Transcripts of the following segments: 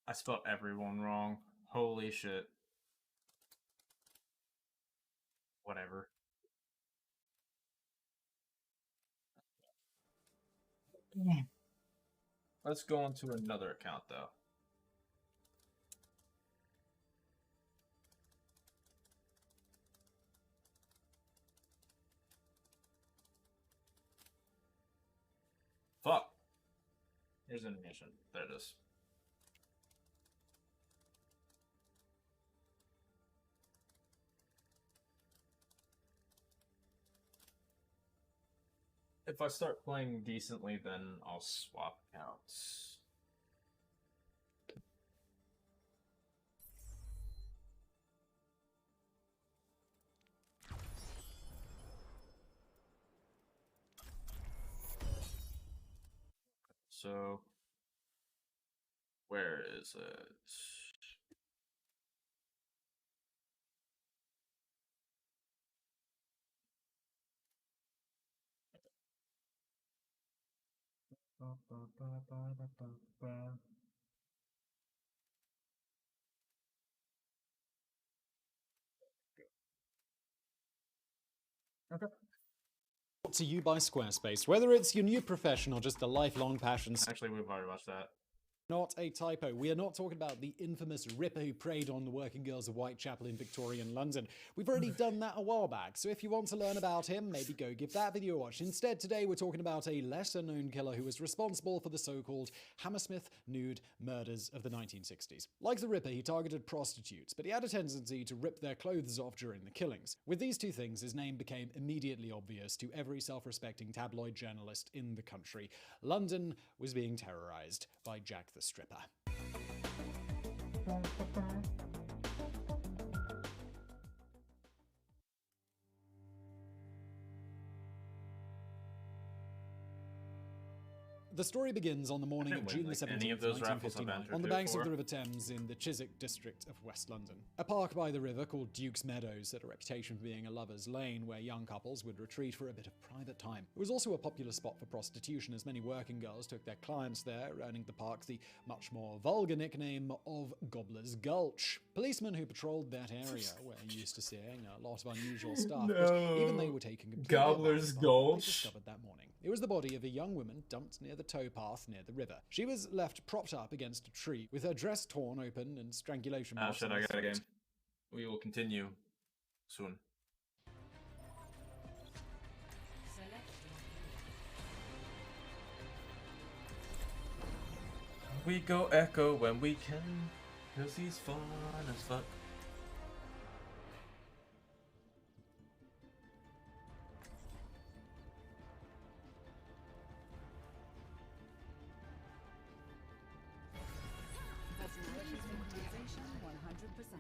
I spelled everyone wrong. Holy shit. Whatever. Let's go on to another account, though. Fuck. Here's animation. There it is. If I start playing decently, then I'll swap accounts. So, where is it? Okay. Brought to you by Squarespace. Whether it's your new profession or just a lifelong passion, Actually, we've already watched that. not a typo. We are not talking about the infamous Ripper who preyed on the working girls of Whitechapel in Victorian London. We've already done that a while back, so if you want to learn about him, maybe go give that video a watch. Instead, today we're talking about a lesser-known killer who was responsible for the so-called Hammersmith nude murders of the 1960s. Like the Ripper, he targeted prostitutes, but he had a tendency to rip their clothes off during the killings. With these two things, his name became immediately obvious to every self-respecting tabloid journalist in the country. London was being terrorized by Jack the Stripper. The story begins on the morning of June the 17th, 1959, on the banks of the River Thames in the Chiswick district of West London. A park by the river called Duke's Meadows had a reputation for being a lover's lane where young couples would retreat for a bit of private time. It was also a popular spot for prostitution, as many working girls took their clients there, earning the park the much more vulgar nickname of Gobbler's Gulch. Policemen who patrolled that area were used to seeing a lot of unusual stuff, but even they were taking a Gobbler's Gulch. discovered that morning. It was the body of a young woman dumped near the towpath near the river. She was left propped up against a tree with her dress torn open and strangulation marks. Shit, I got a game. We will continue soon. We go Echo when we can, cause he's fun as fuck. Personality synchronization 100%.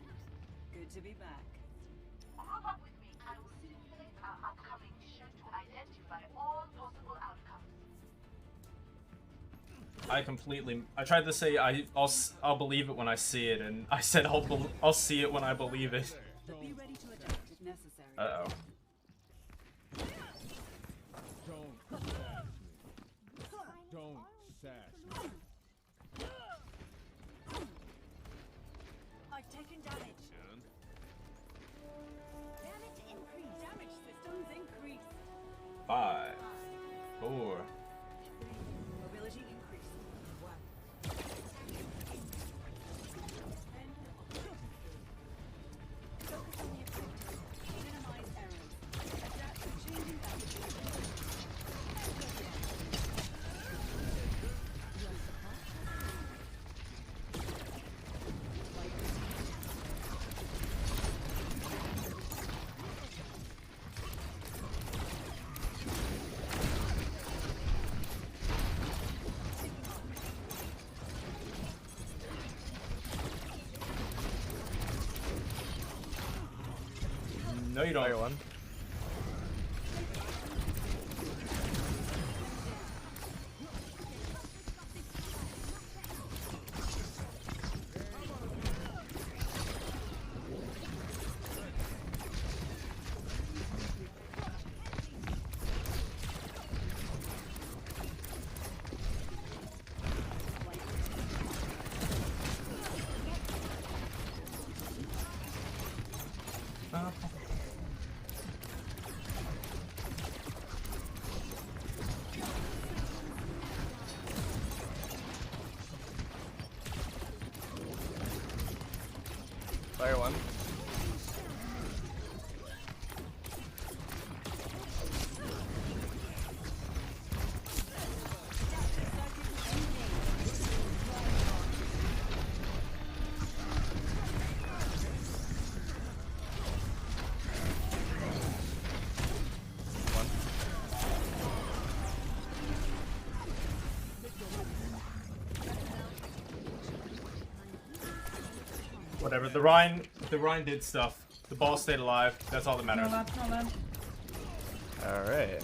Good to be back. Group up with me. I will simulate our upcoming mission to identify all possible outcomes. I tried to say I'll believe it when I see it, and I said I'll see it when I believe it. But be ready to adapt if necessary. Uh-oh. Don't sass. I've taken damage. Damage increase. Damage systems increase. 5, 4. Mobility increase. 1. Focus on the objective. Minimize errors. Adapt to changing attitudes. No, you don't. One. Fire one. Whatever. The Rhine did stuff. The ball stayed alive. That's all that No matters. lamp, no lamp. Alright.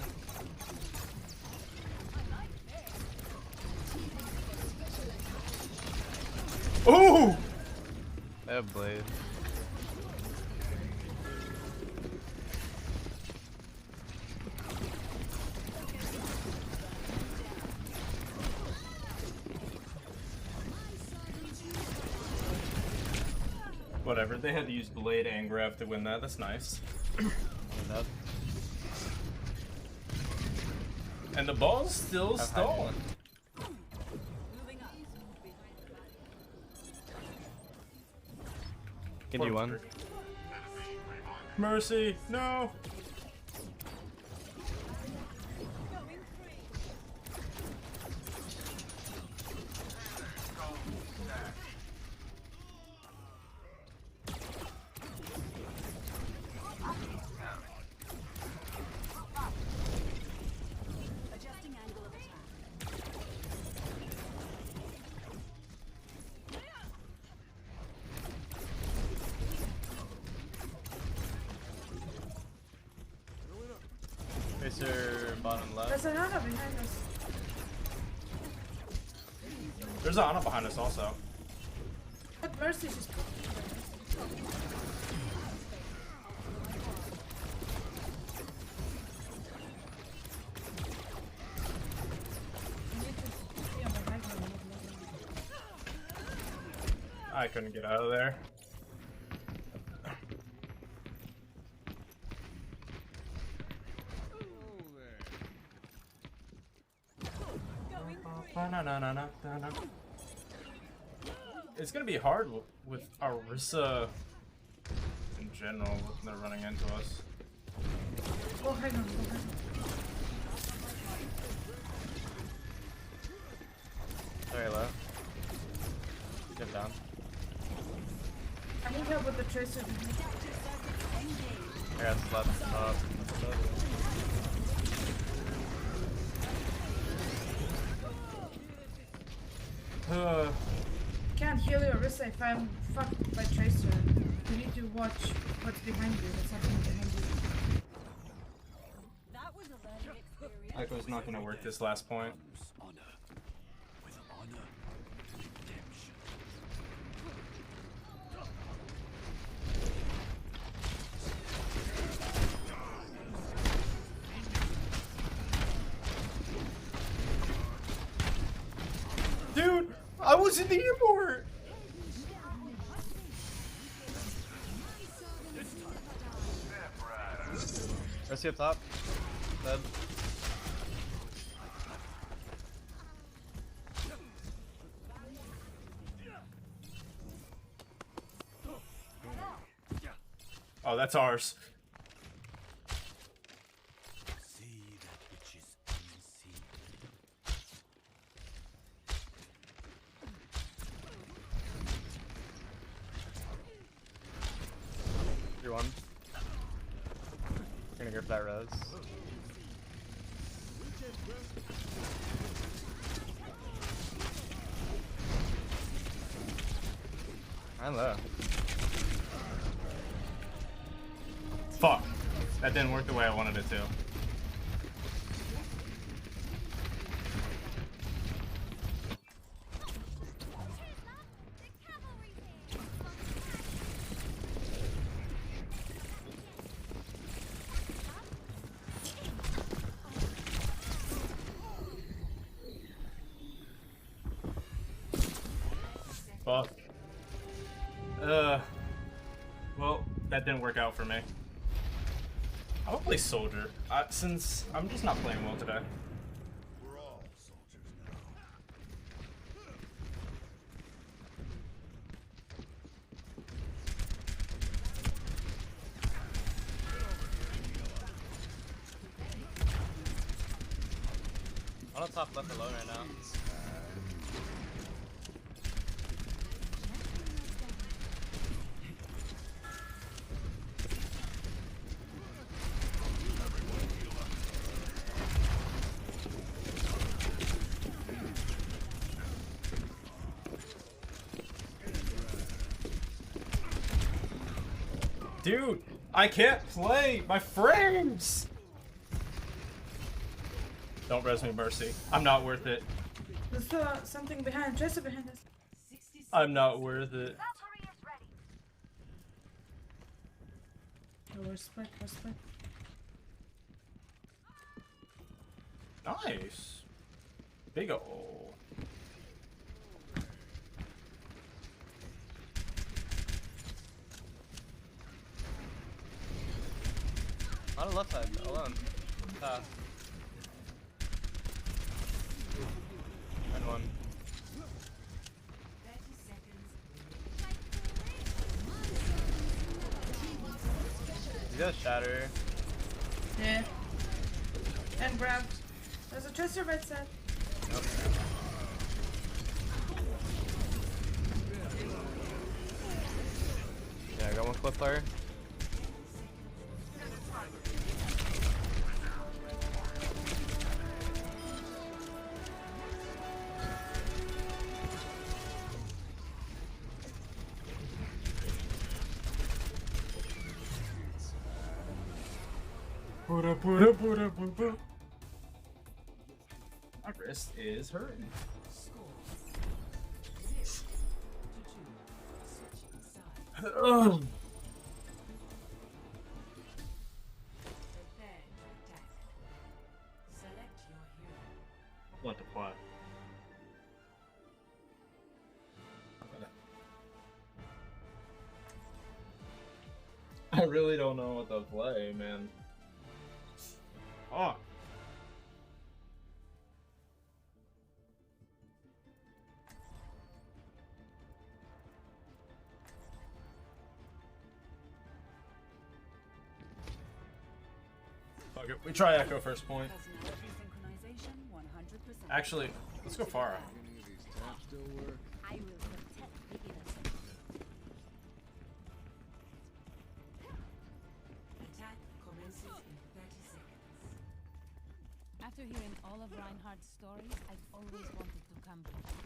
Ooh! I have blade. Whatever. They had to use Blade and Grab to win that. That's nice. Enough. And the ball's still Have stalling. Can do one. Mercy, no. Adjusting angle of attack. Tracer bottom left. There's another behind us. There's an Ana behind us also. What mercy she's I couldn't get out of there. It's gonna be hard with Arissa in general when they're running into us. Oh, hang on. Sorry, left. Get down. I need help with the tracer. I got slapped up. Can't heal your wrist if I'm fucked by tracer. You need to watch what's behind you. What's happening behind you. That was a learning experience. Echo's not gonna work this last point. Dude, I was in the airport. Mercy up top. Dead. Oh, that's ours. You're one. Gonna go for that res. I'm low. Fuck. That didn't work the way I wanted it to. Fuck. Well, that didn't work out for me. I'll play soldier, since I'm just not playing well today. We're all soldiers now. I'm on top left alone right now. Dude, I can't play. My frames. Don't res me, Mercy. I'm not worth it. There's something behind. Tracer behind us. I'm not worth it. Valkyrie is ready. Oh, we're split. We're split. Nice. Big ol'. On the left side, alone. Path. And one. He's got a shatter. Yeah. And grab. There's a Tracer right side. Nope. Yeah, I got one clip fire. My wrist is hurting. Ugh. What to play? I really don't know what to play, man. Oh. Fuck it. We try Echo first point. Personality synchronization 100%. Actually, let's go Pharah. I will protect the innocent. Attack commences in 30 seconds. After hearing all of Reinhardt's stories, I've always wanted to come here.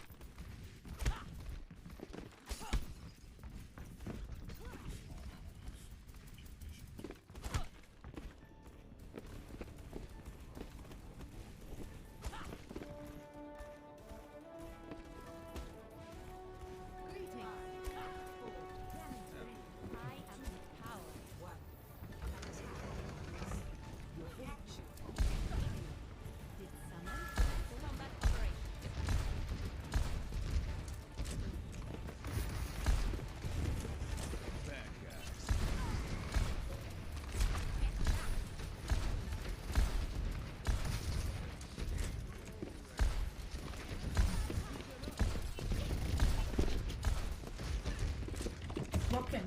Walk in.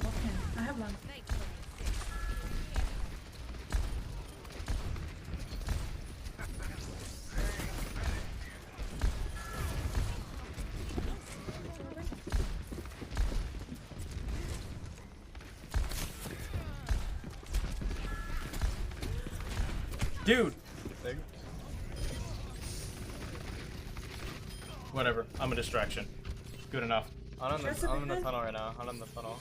I have one. Dude! Big. Whatever. I'm a distraction. Good enough. I'm in the tunnel right now. I'm in the tunnel.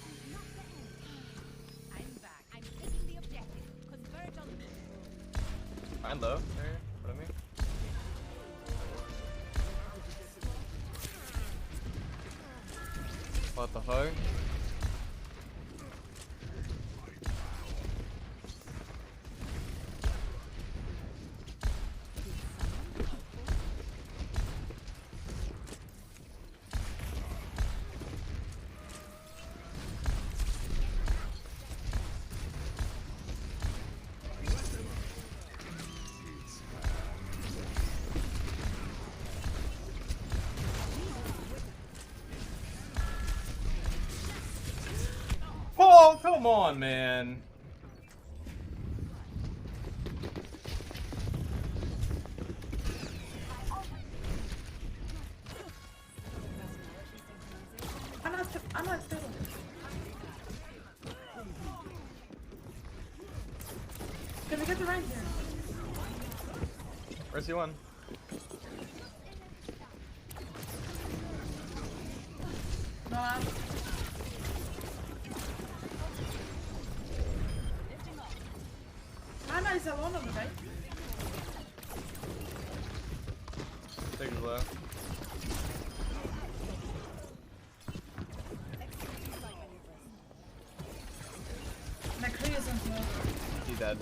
I'm back. I'm taking the objective. Converge on me. Fine low. There. What I mean? What the fuck? Oh, come on, man. My Mercy one. No, Anna is alone on the right. Big low. McCree is on the He's dead.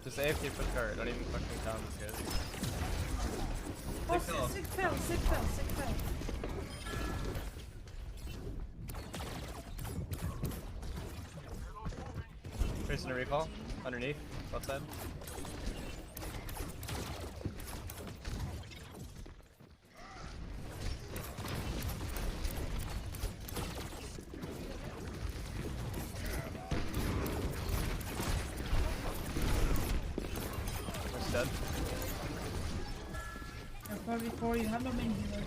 Just AFK for the card. Don't even fucking count this guy. Oh, fell. sick fell. Tracing a recall. Underneath. Left side. Mercy dead. Probably 4, you have no main healer.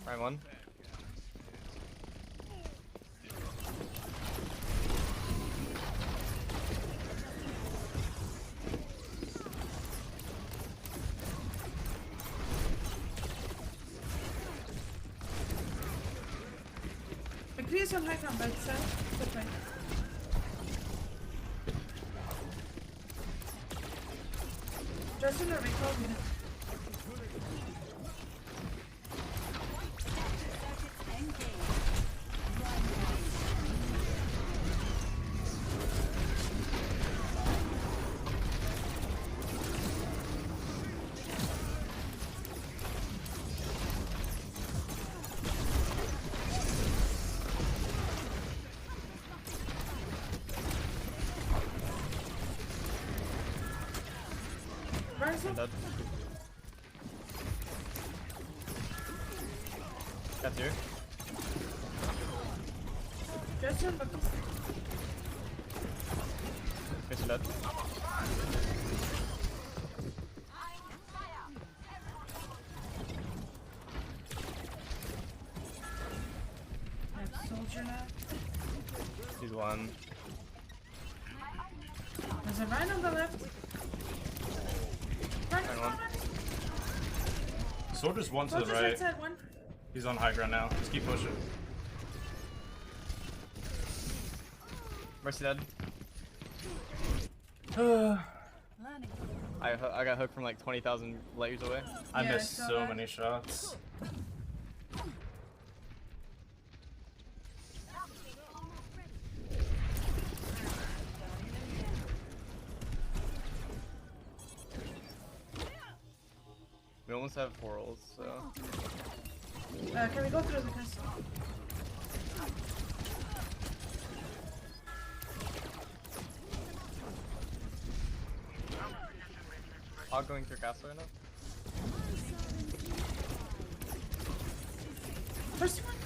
Right one. McCree is on high ground, right side. Good right. Just in a recall with it. Rise I'm up. dead. That's you. Just in, but Mercy dead. I have soldier now. He's one. There's a Rhine on the left. Rhine, Rhine one. Soldier's one to the Soldier's right right. side, one. He's on high ground now. Just keep pushing. Mercy dead. I got hooked from like 20,000 light years away. I Yeah, I missed saw so that. many shots. We almost have 4 rolls, so. Can we go through the castle? Hog going through castle right now? First one.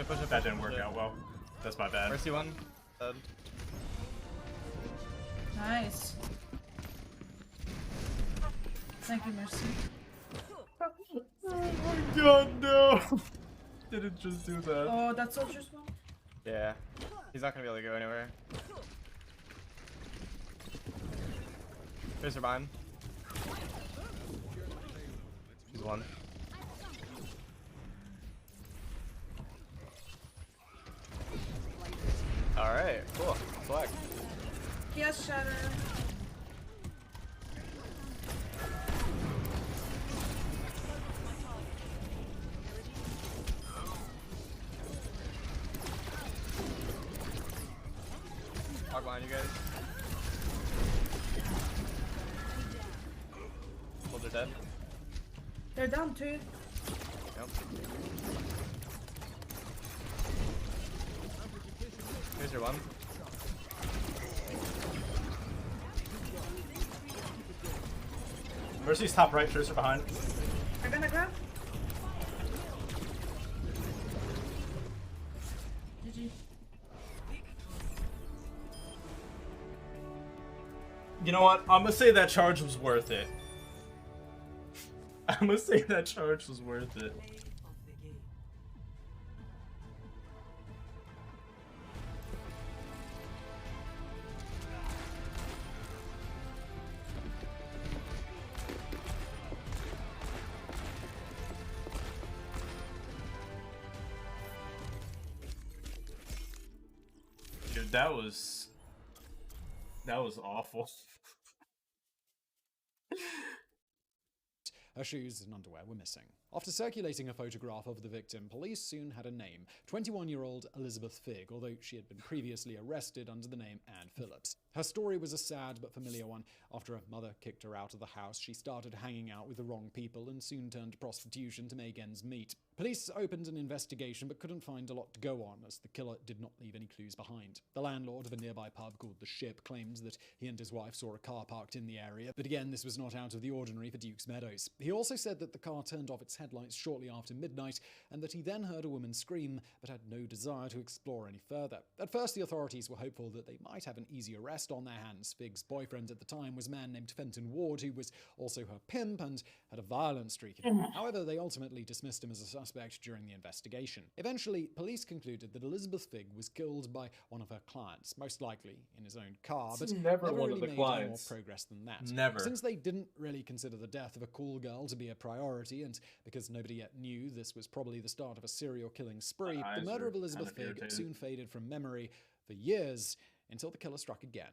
Push it. That didn't work out well. That's my bad. Mercy one. Dead. Nice. Thank you, Mercy. Oh my god, no! Didn't just do that. Oh, that soldier's one. Yeah. He's not gonna be able to go anywhere. Tracer behind. He's one. Alright, cool. Swag. He has shatter. Hog behind you guys. Soldier dead. They're down too. Yep. Tracer one. Mercy's top right, Tracer behind. They're gonna grab. GG. You know what? I'm gonna say that charge was worth it. I'm gonna say that charge was worth it. Dude, that was awful. Her shoes and underwear were missing. After circulating a photograph of the victim, police soon had a name, 21-year-old Elizabeth Figg, although she had been previously arrested under the name Anne Phillips. Her story was a sad but familiar one. After her mother kicked her out of the house, she started hanging out with the wrong people and soon turned to prostitution to make ends meet. Police opened an investigation but couldn't find a lot to go on, as the killer did not leave any clues behind. The landlord of a nearby pub called The Ship claimed that he and his wife saw a car parked in the area, but again, this was not out of the ordinary for Duke's Meadows. He also said that the car turned off its headlights shortly after midnight, and that he then heard a woman scream, but had no desire to explore any further. At first, the authorities were hopeful that they might have an easy arrest on their hands. Figg's boyfriend at the time was a man named Fenton Ward, who was also her pimp and had a violent streak in him. However, they ultimately dismissed him as a suspect during the investigation. Eventually, police concluded that Elizabeth Figg was killed by one of her clients, most likely in his own car, but never one of really the made any more clients. progress than that. Never. Since they didn't really consider the death of a cool girl to be a priority, and because nobody yet knew this was probably the start of a serial killing spree, My the eyes murder are of Elizabeth kind of Figg irritated. soon faded from memory for years until the killer struck again.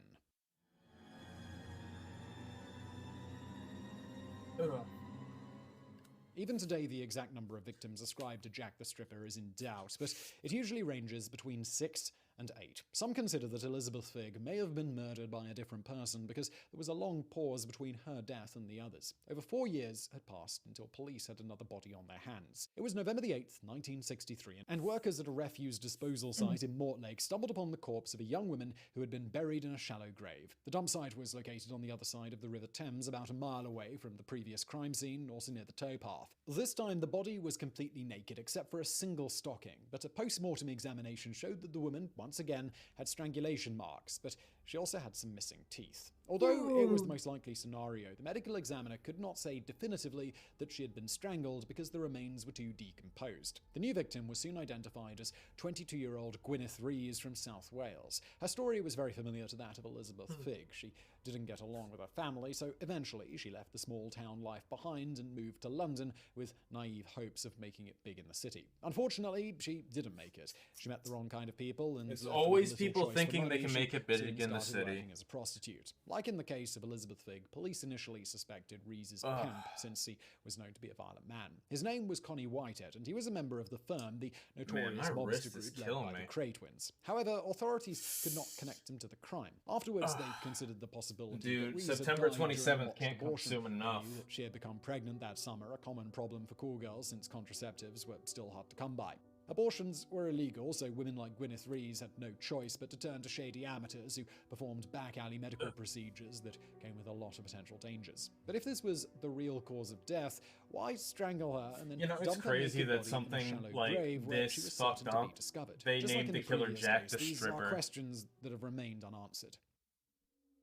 Even today, the exact number of victims ascribed to Jack the Stripper is in doubt, but it usually ranges between 6 and 8. Some consider that Elizabeth Figg may have been murdered by a different person because there was a long pause between her death and the others. Over 4 years had passed until police had another body on their hands. It was November the 8th, 1963, and workers at a refuse disposal site in Mortlake stumbled upon the corpse of a young woman who had been buried in a shallow grave. The dump site was located on the other side of the River Thames, about a mile away from the previous crime scene, also near the towpath. This time, the body was completely naked except for a single stocking, but a post-mortem examination showed that the woman, once again, had strangulation marks, but she also had some missing teeth. Although it was the most likely scenario, the medical examiner could not say definitively that she had been strangled because the remains were too decomposed. The new victim was soon identified as 22-year-old Gwyneth Rees from South Wales. Her story was very familiar to that of Elizabeth Figg. She didn't get along with her family, so eventually she left the small town life behind and moved to London with naive hopes of making it big in the city. Unfortunately, she didn't make it. She met the wrong kind of people, and It's left with always little people choice for thinking they money. can She make it big soon in the started city. working as a prostitute. Like in the case of Elizabeth Figg, police initially suspected Rees' pimp, since he was known to be a violent man. His name was Connie Whitehead, and he was a member of the firm, the notorious my mobster wrist is group led killing by me. the Cray twins. However, authorities could not connect him to the crime. Afterwards, they considered the possibility Dude, that Rees had September died during 27th botched can't come abortion. soon They enough. knew that she had become pregnant that summer, a common problem for cool girls since contraceptives were still hard to come by. Abortions were illegal, so women like Gwyneth Rees had no choice but to turn to shady amateurs who performed back-alley medical procedures that came with a lot of potential dangers. But if this was the real cause of death, why strangle her and then You know, it's dump her crazy naked that body something in a shallow like grave where she this was certain fucked to be up, discovered? they Just like named in the killer previous Jack the case, these Stripper. are questions that have remained unanswered.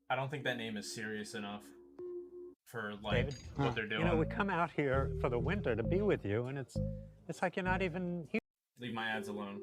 I don't think that name is serious enough for like David, what they're doing. you know, we come out here for the winter to be with you, and it's like you're not even here. Leave my ads alone.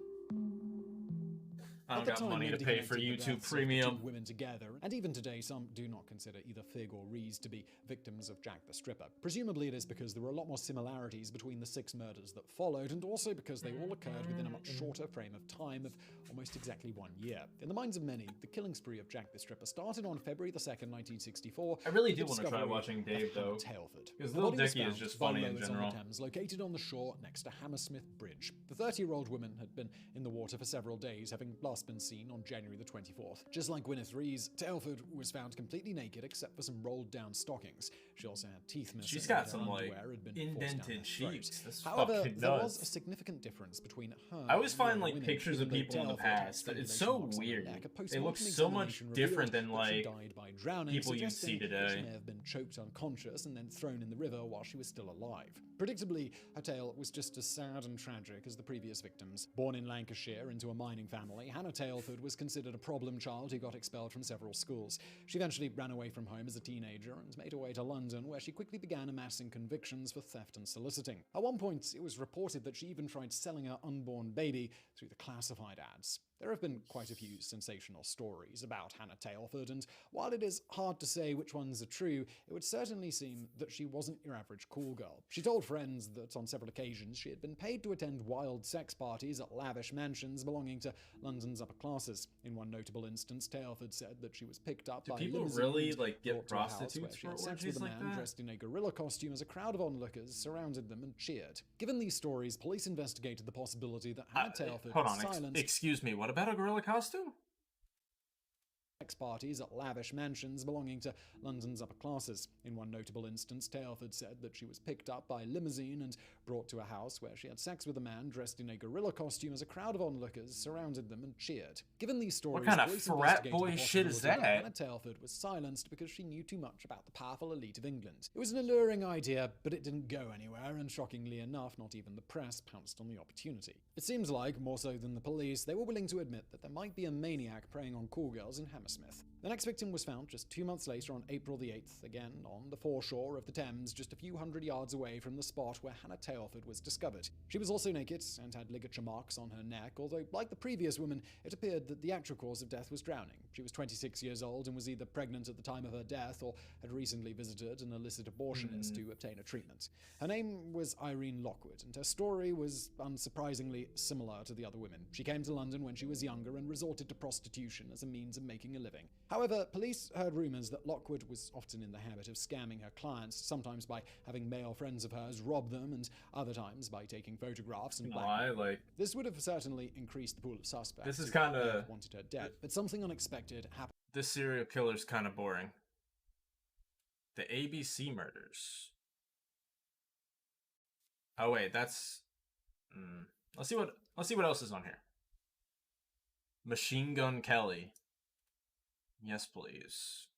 I At don't the got time, money to nobody pay for connected the YouTube deaths of the Premium. two women together, and even today, some do not consider either Figg or Rees to be victims of Jack the Stripper. Presumably, it is because there were a lot more similarities between the 6 murders that followed, and also because they all occurred within a much shorter frame of time of almost exactly 1 year. In the minds of many, the killing spree of Jack the Stripper started on February the 2nd, 1964. I really with do the want to try discovery watching of Dave, though. Halford. Because The Lil body was Dicky is found just by funny in rowers general. on the Thames, located on the shore next to Hammersmith Bridge. The 30-year-old woman had been in the water for several days, having last been seen on January the 24th. Just like Gwyneth Rees, Telford was found completely naked except for some rolled-down stockings. She also had teeth missing. She's got and her some, like, underwear had been forced down indented her throat. cheeks. That's However, fucking there was nuts. a significant difference between her I always and find the like women, pictures of even though people in the Telford had past. It's strangulation so marks on her weird. neck. A They look post-mortem so much examination different revealed than that she like died by drowning, people you'd see suggesting that she today. may have been choked unconscious and then thrown in the river while she was still alive. Predictably, her tale was just as sad and tragic as the previous victims. Born in Lancashire into a mining family, Hannah Hannah Tailford was considered a problem child who got expelled from several schools. She eventually ran away from home as a teenager and made her way to London, where she quickly began amassing convictions for theft and soliciting. At one point, it was reported that she even tried selling her unborn baby through the classified ads. There have been quite a few sensational stories about Hannah Tailford, and while it is hard to say which ones are true, it would certainly seem that she wasn't your average cool girl. She told friends that on several occasions she had been paid to attend wild sex parties at lavish mansions belonging to London's upper classes. In one notable instance, Tailford said that she was picked up by people limousine really, and like, get brought to a house prostitutes where she for had sex orgies with a like man that? dressed in a gorilla costume as a crowd of onlookers surrounded them and cheered. Given these stories, police investigated the possibility that Hannah Tailford Hold was on, silenced excuse me, what about a gorilla costume? sex parties at lavish mansions belonging to London's upper classes. In one notable instance, Tailford said that she was picked up by limousine and brought to a house where she had sex with a man dressed in a gorilla costume as a crowd of onlookers surrounded them and cheered. Given these stories, What kind of police frat investigated boy the shit is possibility that? Hannah Tailford was silenced because she knew too much about the powerful elite of England. It was an alluring idea, but it didn't go anywhere, and shockingly enough, not even the press pounced on the opportunity. It seems like, more so than the police, they were willing to admit that there might be a maniac preying on cool girls in Hammersmith. The next victim was found just 2 months later on April the 8th, again on the foreshore of the Thames, just a few hundred yards away from the spot where Hannah Tailford was discovered. She was also naked and had ligature marks on her neck, although, like the previous woman, it appeared that the actual cause of death was drowning. She was 26 years old and was either pregnant at the time of her death or had recently visited an illicit abortionist to obtain a treatment. Her name was Irene Lockwood, and her story was unsurprisingly similar to the other women. She came to London when she was younger and resorted to prostitution as a means of making a living. However, police heard rumors that Lockwood was often in the habit of scamming her clients, sometimes by having male friends of hers rob them, and other times by taking photographs and blackmail. This would have certainly increased the pool of suspects. This is who kinda- may have wanted her dead, but something unexpected happened. This serial killer's kind of boring. The ABC murders. Oh wait, that's. Let's see what else is on here. Machine Gun Kelly. Yes, please.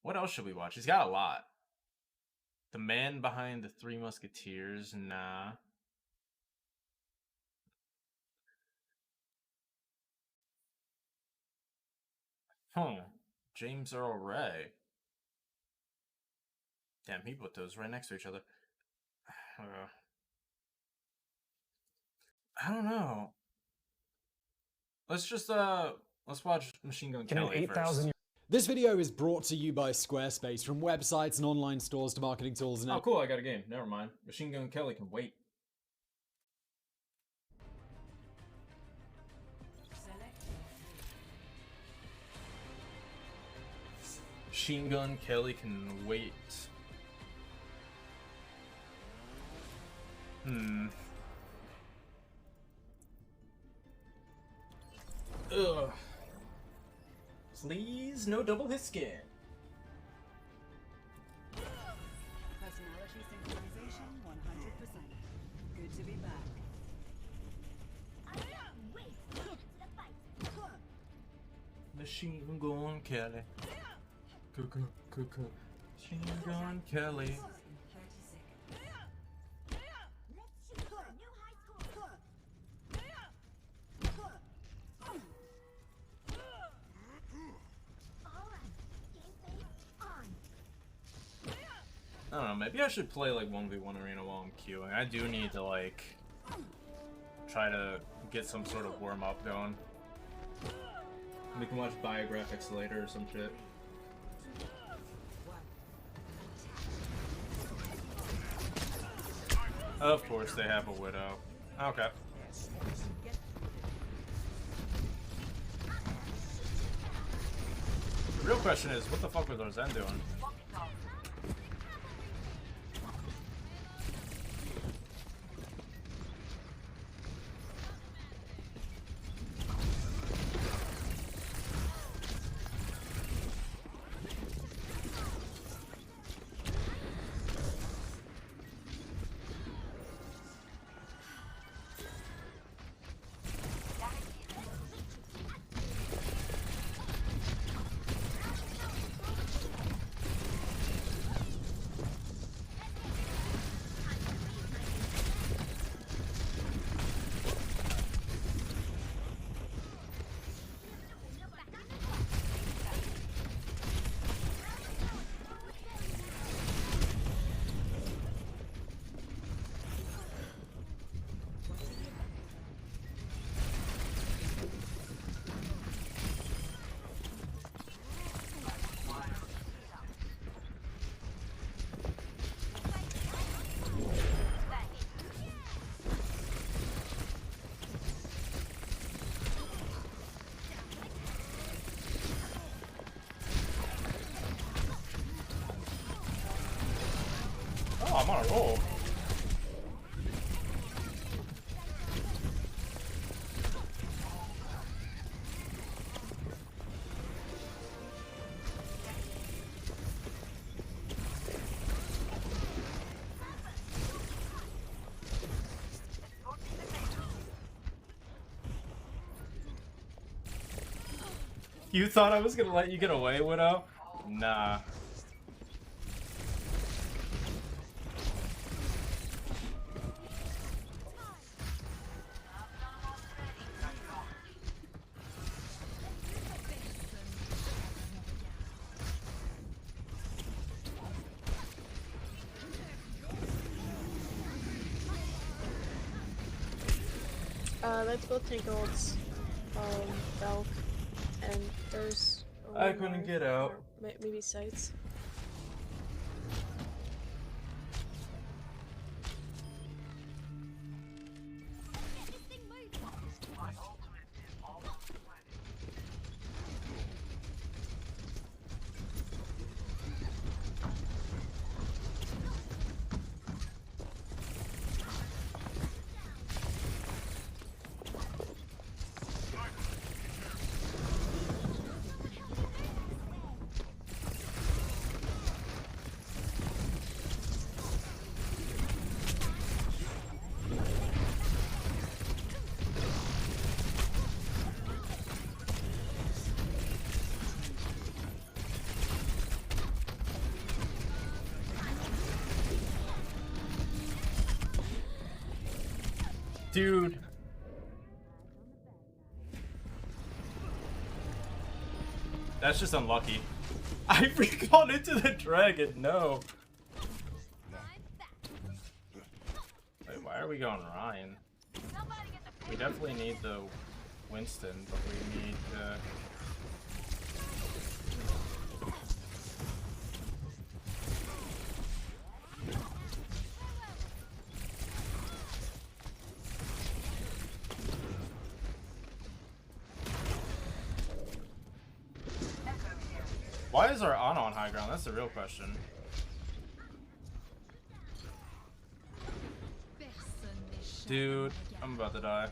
What else should we watch? He's got a lot. The Man Behind the Three Musketeers. Nah. James Earl Ray. Damn, he put those right next to each other. I don't know. Let's watch Machine Gun Kelly first. This video is brought to you by Squarespace. From websites and online stores to marketing tools and Oh, cool, I got a game. Never mind. Machine Gun Kelly can wait. Machine Gun Kelly can wait. Ugh. Please, no double hit skin. Personality synchronization 100%. Good to be back. Machine Gun Kelly. Machine Gun Kelly. I don't know, maybe I should play like 1v1 arena while I'm queuing. I do need to like try to get some sort of warm-up going. We can watch biographics later or some shit. Of course they have a widow. Okay. The real question is, what the fuck was Arzen doing? Oh, I'm on a roll. You thought I was gonna let you get away, Widow? Nah. Let's both take ults. Valk, and there's. I couldn't get out. Maybe sights. Dude. That's just unlucky. I recalled into the dragon, no. Wait, why are we going Ryan? We definitely need the Winston, but we need Why is our Ana on high ground? That's the real question. Dude, I'm about to die.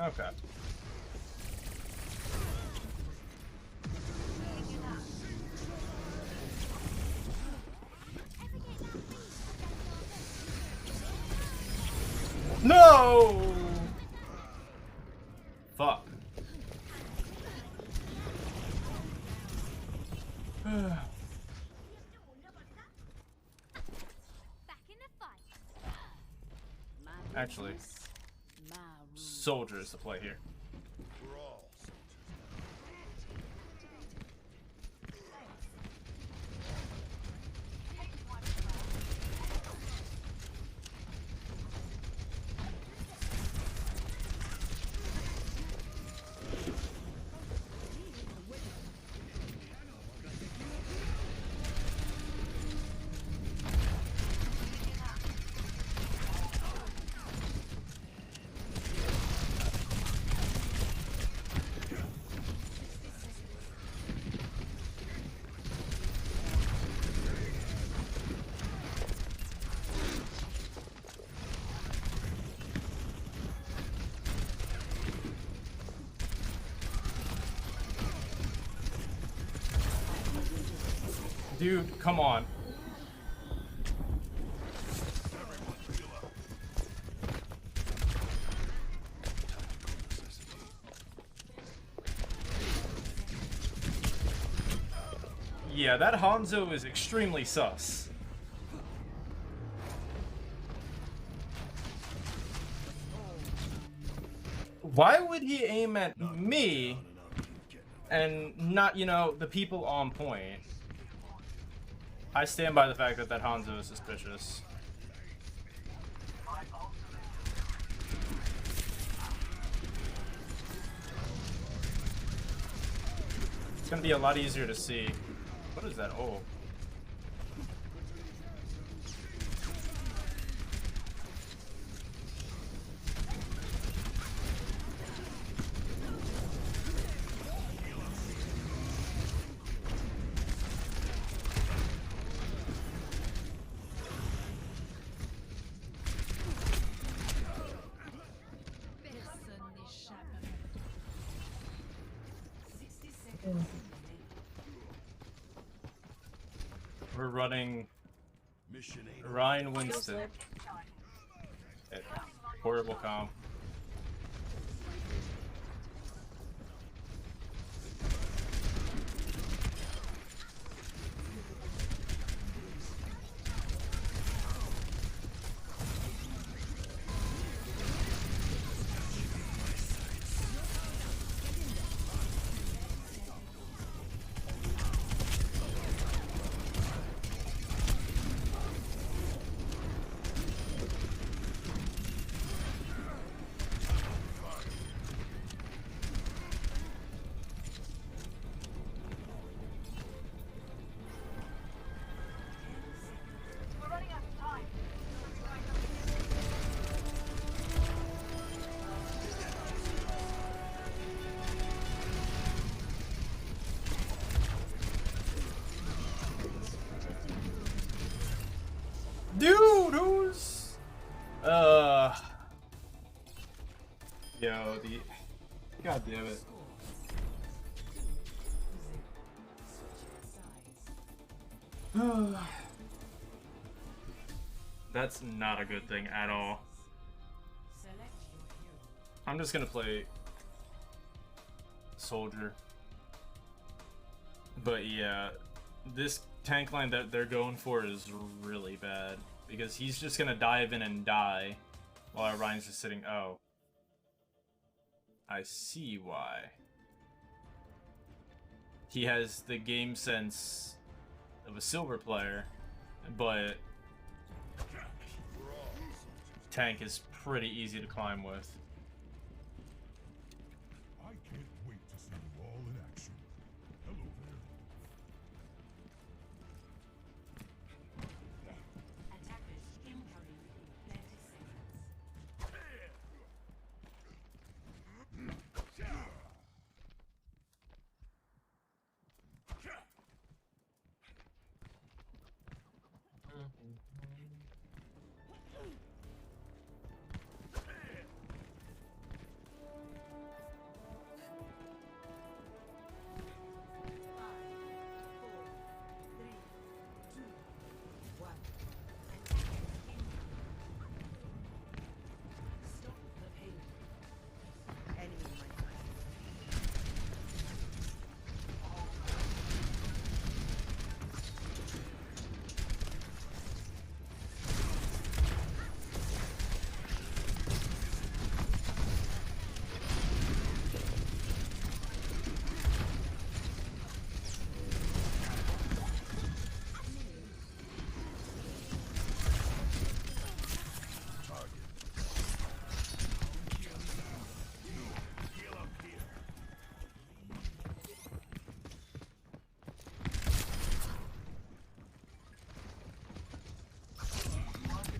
Okay. No! Fuck. Actually, soldiers to play here. We're all Dude, come on. Yeah, that Hanzo is extremely sus. Why would he aim at me and not, you know, the people on point? I stand by the fact that that Hanzo is suspicious. It's gonna be a lot easier to see. What is that? Oh. We're running Ryan Winston. Horrible comp. Dude, who's yo, god damn it. That's not a good thing at all. I'm just gonna play soldier. But yeah, this tank line that they're going for is really bad because he's just gonna dive in and die while Ryan's just sitting. Oh, I see why. He has the game sense of a silver player, but tank is pretty easy to climb with. I can't wait to see you all in action. Hello there. Attackers incoming in 30 seconds.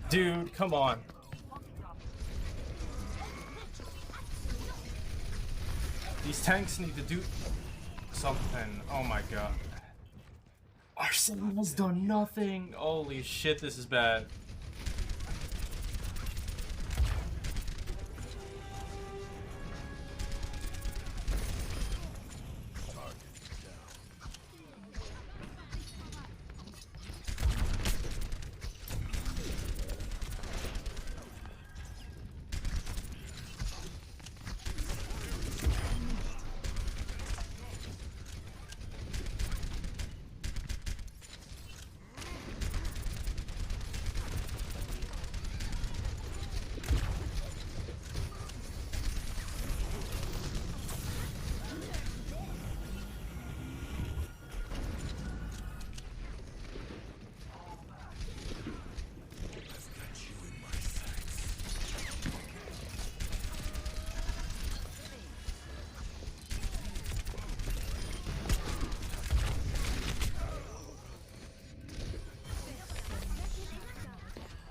Dude, come on. These tanks need to do something. Oh my god. Arsenal has done nothing. Holy shit, this is bad.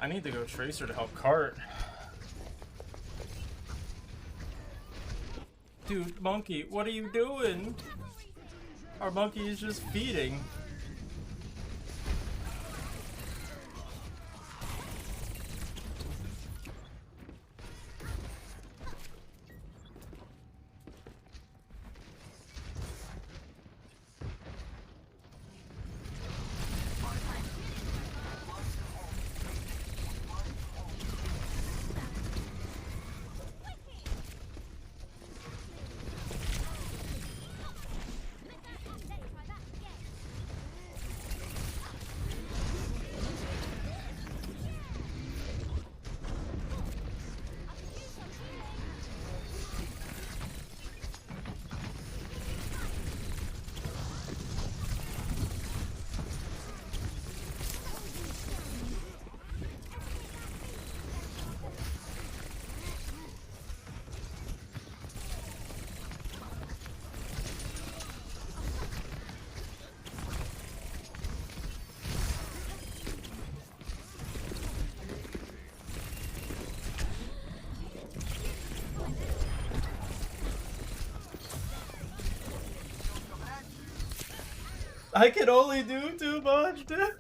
I need to go Tracer to help Cart. Dude, Monkey, what are you doing? Our monkey is just feeding. I can only do too much, dude.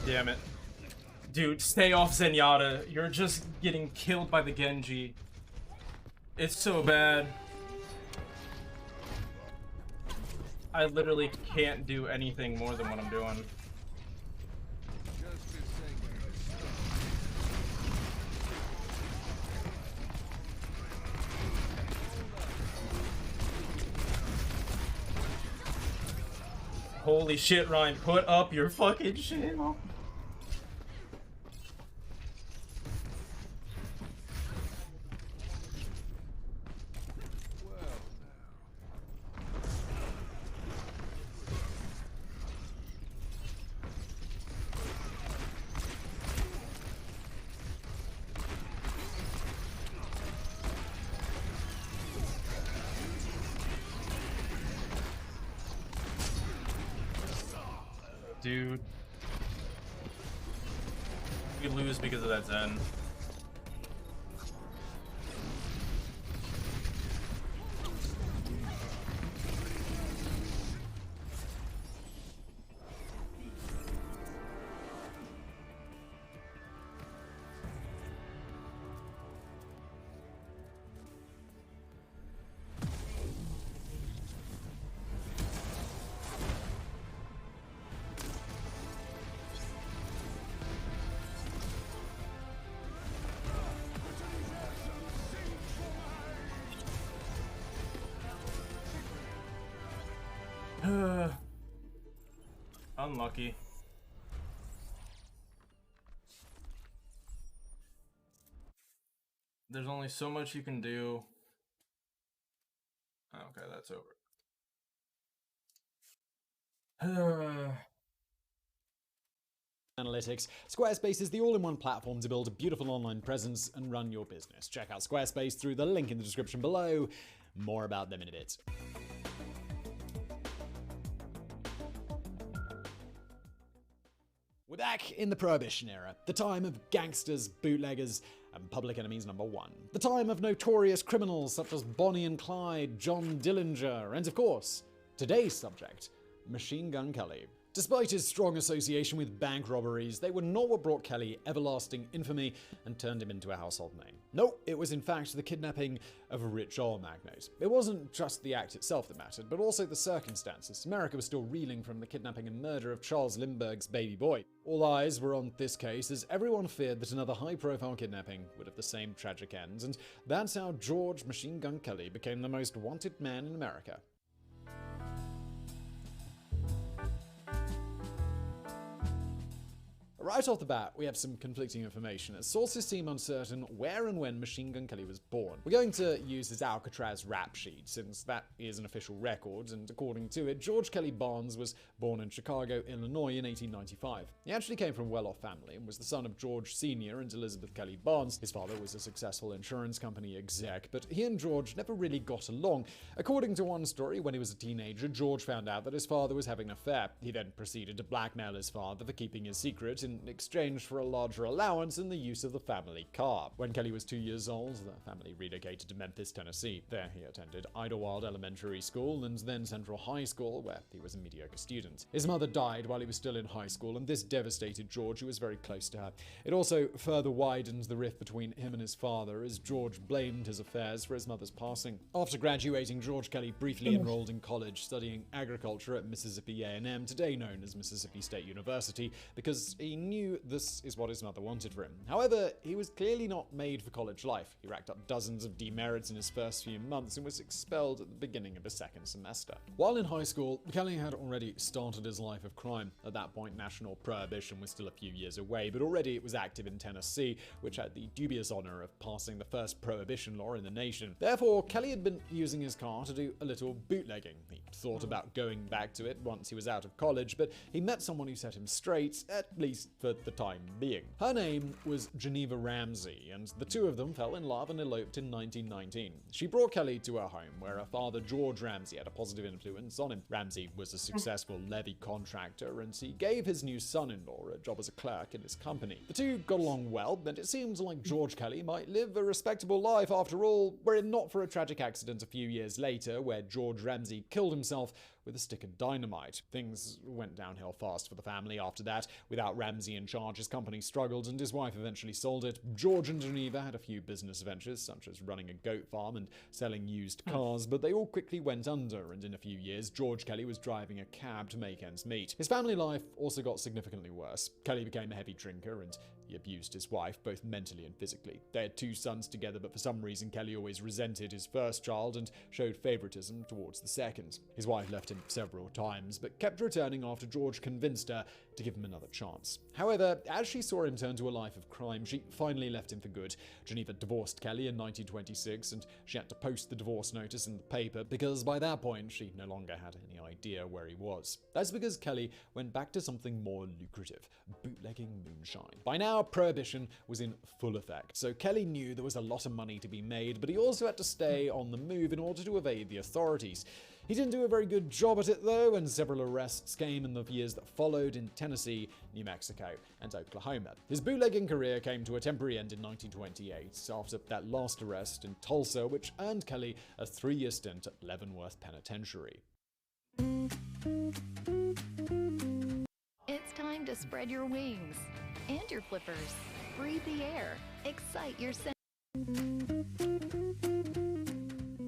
Damn it. Dude, stay off Zenyatta. You're just getting killed by the Genji. It's so bad. I literally can't do anything more than what I'm doing. Holy shit, Ryan, put up your fucking shit. Dude. We lose because of that Zen. Unlucky. There's only so much you can do. Okay, that's over. Analytics. Squarespace is the all-in-one platform to build a beautiful online presence and run your business. Check out Squarespace through the link in the description below. More about them in a bit. We're back in the Prohibition era, the time of gangsters, bootleggers, and public enemies number one. The time of notorious criminals such as Bonnie and Clyde, John Dillinger, and of course, today's subject, Machine Gun Kelly. Despite his strong association with bank robberies, they were not what brought Kelly everlasting infamy and turned him into a household name. No, it was in fact the kidnapping of a rich oil magnate. It wasn't just the act itself that mattered, but also the circumstances. America was still reeling from the kidnapping and murder of Charles Lindbergh's baby boy. All eyes were on this case as everyone feared that another high-profile kidnapping would have the same tragic end, and that's how George Machine Gun Kelly became the most wanted man in America. right off the bat, we have some conflicting information, as sources seem uncertain where and when Machine Gun Kelly was born. We're going to use his Alcatraz rap sheet, since that is an official record, and according to it, George Kelly Barnes was born in Chicago, Illinois in 1895. He actually came from a well-off family and was the son of George Sr. and Elizabeth Kelly Barnes. His father was a successful insurance company exec, but he and George never really got along. According to one story, when he was a teenager, George found out that his father was having an affair. He then proceeded to blackmail his father for keeping his secret in exchange for a larger allowance and the use of the family car. When Kelly was 2 years old, the family relocated to Memphis, Tennessee. There he attended Idlewild Elementary School and then Central High School, where he was a mediocre student. His mother died while he was still in high school, and this devastated George, who was very close to her. It also further widened the rift between him and his father, as George blamed his affairs for his mother's passing. After graduating, George Kelly briefly enrolled in college, studying agriculture at Mississippi A&M, today known as Mississippi State University, because he knew this is what his mother wanted for him. However, he was clearly not made for college life. He racked up dozens of demerits in his first few months and was expelled at the beginning of his second semester. While in high school, Kelly had already started his life of crime. At that point, national prohibition was still a few years away, but already it was active in Tennessee, which had the dubious honor of passing the first prohibition law in the nation. Therefore, Kelly had been using his car to do a little bootlegging. He thought about going back to it once he was out of college, but he met someone who set him straight, at least for the time being. Her name was Geneva Ramsey, and the two of them fell in love and eloped in 1919. She brought Kelly to her home, where her father, George Ramsey, had a positive influence on him. Ramsey was a successful levee contractor, and he gave his new son-in-law a job as a clerk in his company. The two got along well, and it seemed like George Kelly might live a respectable life after all, were it not for a tragic accident a few years later, where George Ramsey killed himself with a stick of dynamite. Things went downhill fast for the family after that. Without Ramsey in charge, his company struggled and his wife eventually sold it. George and Geneva had a few business ventures, such as running a goat farm and selling used cars, but they all quickly went under, and in a few years, George Kelly was driving a cab to make ends meet. His family life also got significantly worse. Kelly became a heavy drinker, and he abused his wife, both mentally and physically. They had 2 sons together, but for some reason, Kelly always resented his first child and showed favoritism towards the second. His wife left him several times, but kept returning after George convinced her to give him another chance. However, as she saw him turn to a life of crime, she finally left him for good. Geneva divorced Kelly in 1926, and she had to post the divorce notice in the paper because by that point, she no longer had any idea where he was. That's because Kelly went back to something more lucrative, bootlegging moonshine. By now, prohibition was in full effect, so Kelly knew there was a lot of money to be made, but he also had to stay on the move in order to evade the authorities. He didn't do a very good job at it though, and several arrests came in the years that followed in Tennessee, New Mexico, and Oklahoma. His bootlegging career came to a temporary end in 1928 after that last arrest in Tulsa, which earned Kelly a 3-year stint at Leavenworth Penitentiary. It's time to spread your wings and your flippers. Breathe the air. Excite your senses.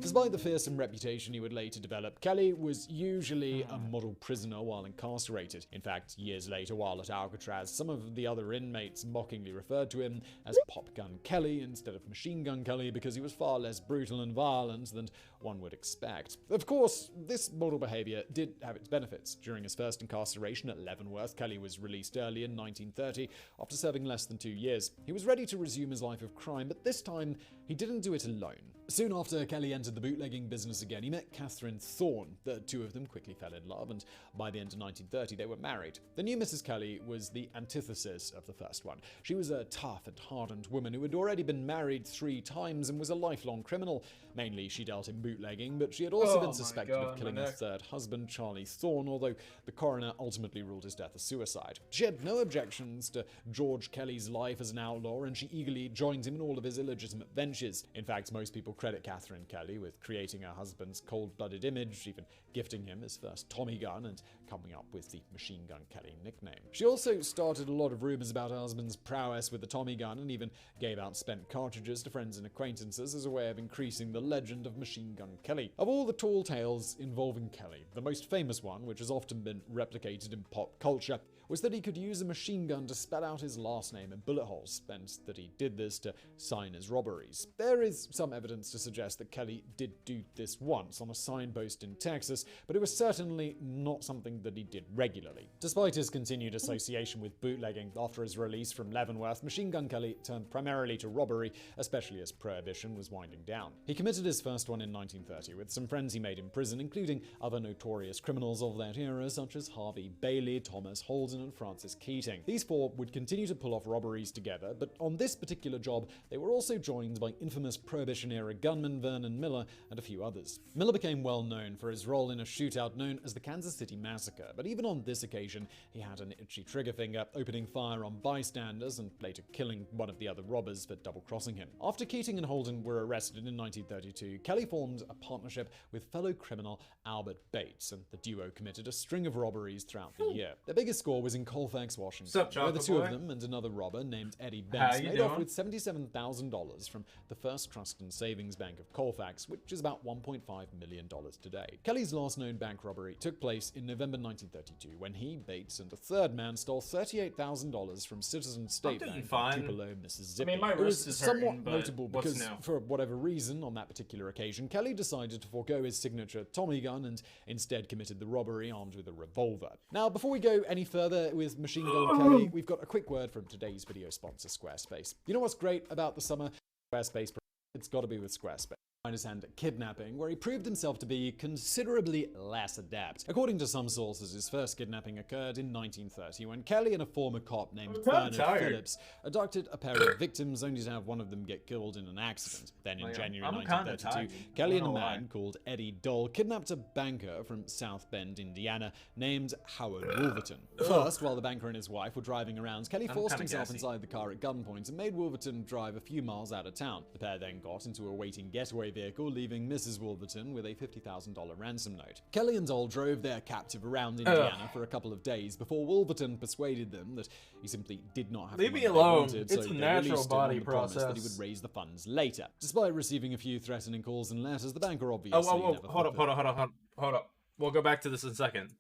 Despite the fearsome reputation he would later develop, Kelly was usually a model prisoner while incarcerated. In fact, years later, while at Alcatraz, some of the other inmates mockingly referred to him as Pop Gun Kelly instead of Machine Gun Kelly because he was far less brutal and violent than one would expect. Of course, this model behavior did have its benefits. During his first incarceration at Leavenworth, Kelly was released early in 1930 after serving less than 2 years. He was ready to resume his life of crime, but this time he didn't do it alone. Soon after Kelly entered the bootlegging business again, he met Catherine Thorne. The two of them quickly fell in love, and by the end of 1930, they were married. The new Mrs. Kelly was the antithesis of the first one. She was a tough and hardened woman who had already been married 3 times and was a lifelong criminal. Mainly, she dealt in bootlegging, but she had also been suspected of killing her third husband, Charlie Thorne, although the coroner ultimately ruled his death a suicide. She had no objections to George Kelly's life as an outlaw, and she eagerly joined him in all of his illegitimate ventures. In fact, most people credit Catherine Kelly with creating her husband's cold-blooded image, even gifting him his first Tommy gun and coming up with the Machine Gun Kelly nickname. She also started a lot of rumors about her husband's prowess with the Tommy gun and even gave out spent cartridges to friends and acquaintances as a way of increasing the legend of Machine Gun Kelly. Of all the tall tales involving Kelly, the most famous one, which has often been replicated in pop culture, was that he could use a machine gun to spell out his last name in bullet holes, and that he did this to sign his robberies. There is some evidence to suggest that Kelly did do this once on a signpost in Texas, but it was certainly not something that he did regularly. Despite his continued association with bootlegging after his release from Leavenworth, Machine Gun Kelly turned primarily to robbery, especially as Prohibition was winding down. He committed his first one in 1930 with some friends he made in prison, including other notorious criminals of that era such as Harvey Bailey, Thomas Holden, and Francis Keating. These four would continue to pull off robberies together, but on this particular job, they were also joined by infamous Prohibition-era gunman Vernon Miller and a few others. Miller became well known for his role in a shootout known as the Kansas City Massacre, but even on this occasion, he had an itchy trigger finger, opening fire on bystanders and later killing one of the other robbers for double-crossing him. After Keating and Holden were arrested in 1932, Kelly formed a partnership with fellow criminal Albert Bates, and the duo committed a string of robberies throughout the year. Their biggest score was in Colfax, Washington, where the two of them and another robber named Eddie Benz made off with $77,000 from the First Trust and Savings Bank of Colfax, which is about $1.5 million today. Kelly's last known bank robbery took place in November 1932 when he, Bates, and a third man stole $38,000 from Citizens State Bank in Tupelo, Mississippi. I mean, my wrist is somewhat hurting, but notable because, what's new? for whatever reason, on that particular occasion, Kelly decided to forego his signature Tommy gun and instead committed the robbery armed with a revolver. Now, before we go any further with Machine Gun Kelly, we've got a quick word from today's video sponsor, Squarespace. You know what's great about the summer? Squarespace. It's got to be with Squarespace. His hand at kidnapping, where he proved himself to be considerably less adept. According to some sources, his first kidnapping occurred in 1930 when Kelly and a former cop named Bernard Phillips abducted a pair of victims only to have one of them get killed in an accident. Then in January 1932, Kelly and a man called Eddie Dole kidnapped a banker from South Bend, Indiana, named Howard Wolverton. First, while the banker and his wife were driving around, Kelly forced himself inside the car at gunpoint and made Wolverton drive a few miles out of town. The pair then got into a waiting getaway vehicle, leaving Mrs. Wolverton with a $50,000 ransom note. Kelly and Dole drove their captive around Indiana for a couple of days before Wolverton persuaded them that he simply did not have the money they wanted, It's so a they natural released him body on the promise process. that he would raise the funds later. Despite receiving a few threatening calls and letters, the banker obviously never hold up. We'll go back to this in a second.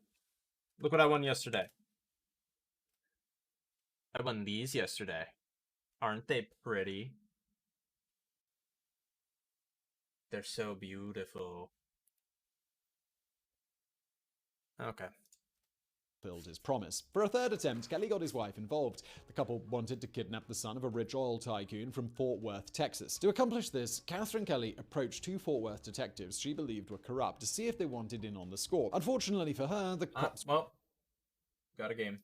Look what I won yesterday. I won these yesterday. Aren't they pretty? They're so beautiful. Okay. Fulfilled his promise. For a third attempt, Kelly got his wife involved. The couple wanted to kidnap the son of a rich oil tycoon from Fort Worth, Texas. To accomplish this, Catherine Kelly approached two Fort Worth detectives she believed were corrupt to see if they wanted in on the score. Unfortunately for her, the cops... Well, got a game.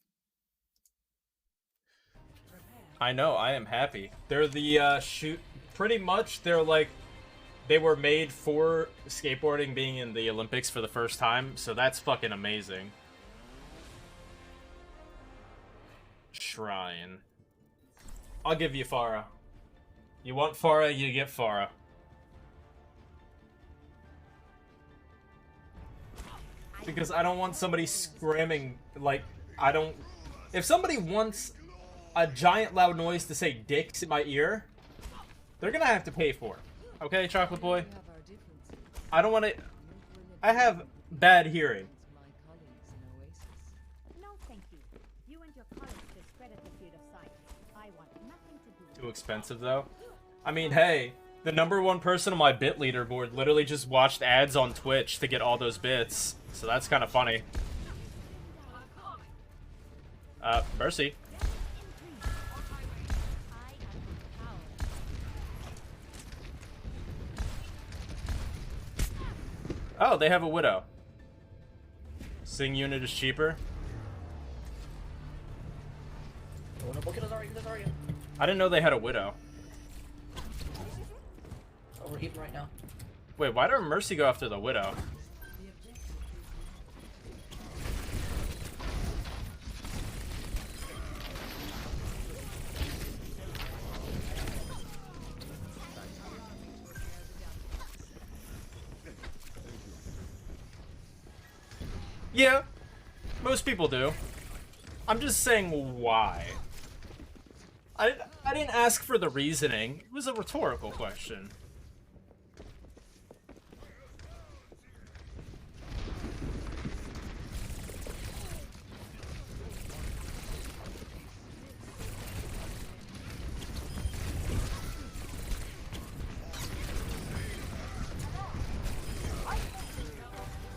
I know, I am happy. They're the, pretty much, they're like... They were made for skateboarding being in the Olympics for the first time, so that's fucking amazing. Shrine. I'll give you Farah. You want Farah, you get Farah. Because I don't want somebody screaming, like, I don't... If somebody wants a giant loud noise to say dicks in my ear, they're gonna have to pay for it. Okay, Chocolate Boy? I don't want to... I have bad hearing. No, thank you. You and your colleagues discredit the field of science. I want nothing to do. Too expensive, though? I mean, hey, the #1 person on my bit leaderboard literally just watched ads on Twitch to get all those bits. So that's kind of funny. Mercy. Oh, they have a Widow. Sing unit is cheaper. I didn't know they had a Widow. Overheating right now. Wait, why did Mercy go after the Widow? Yeah, most people do. I'm just saying why. I didn't ask for the reasoning. It was a rhetorical question.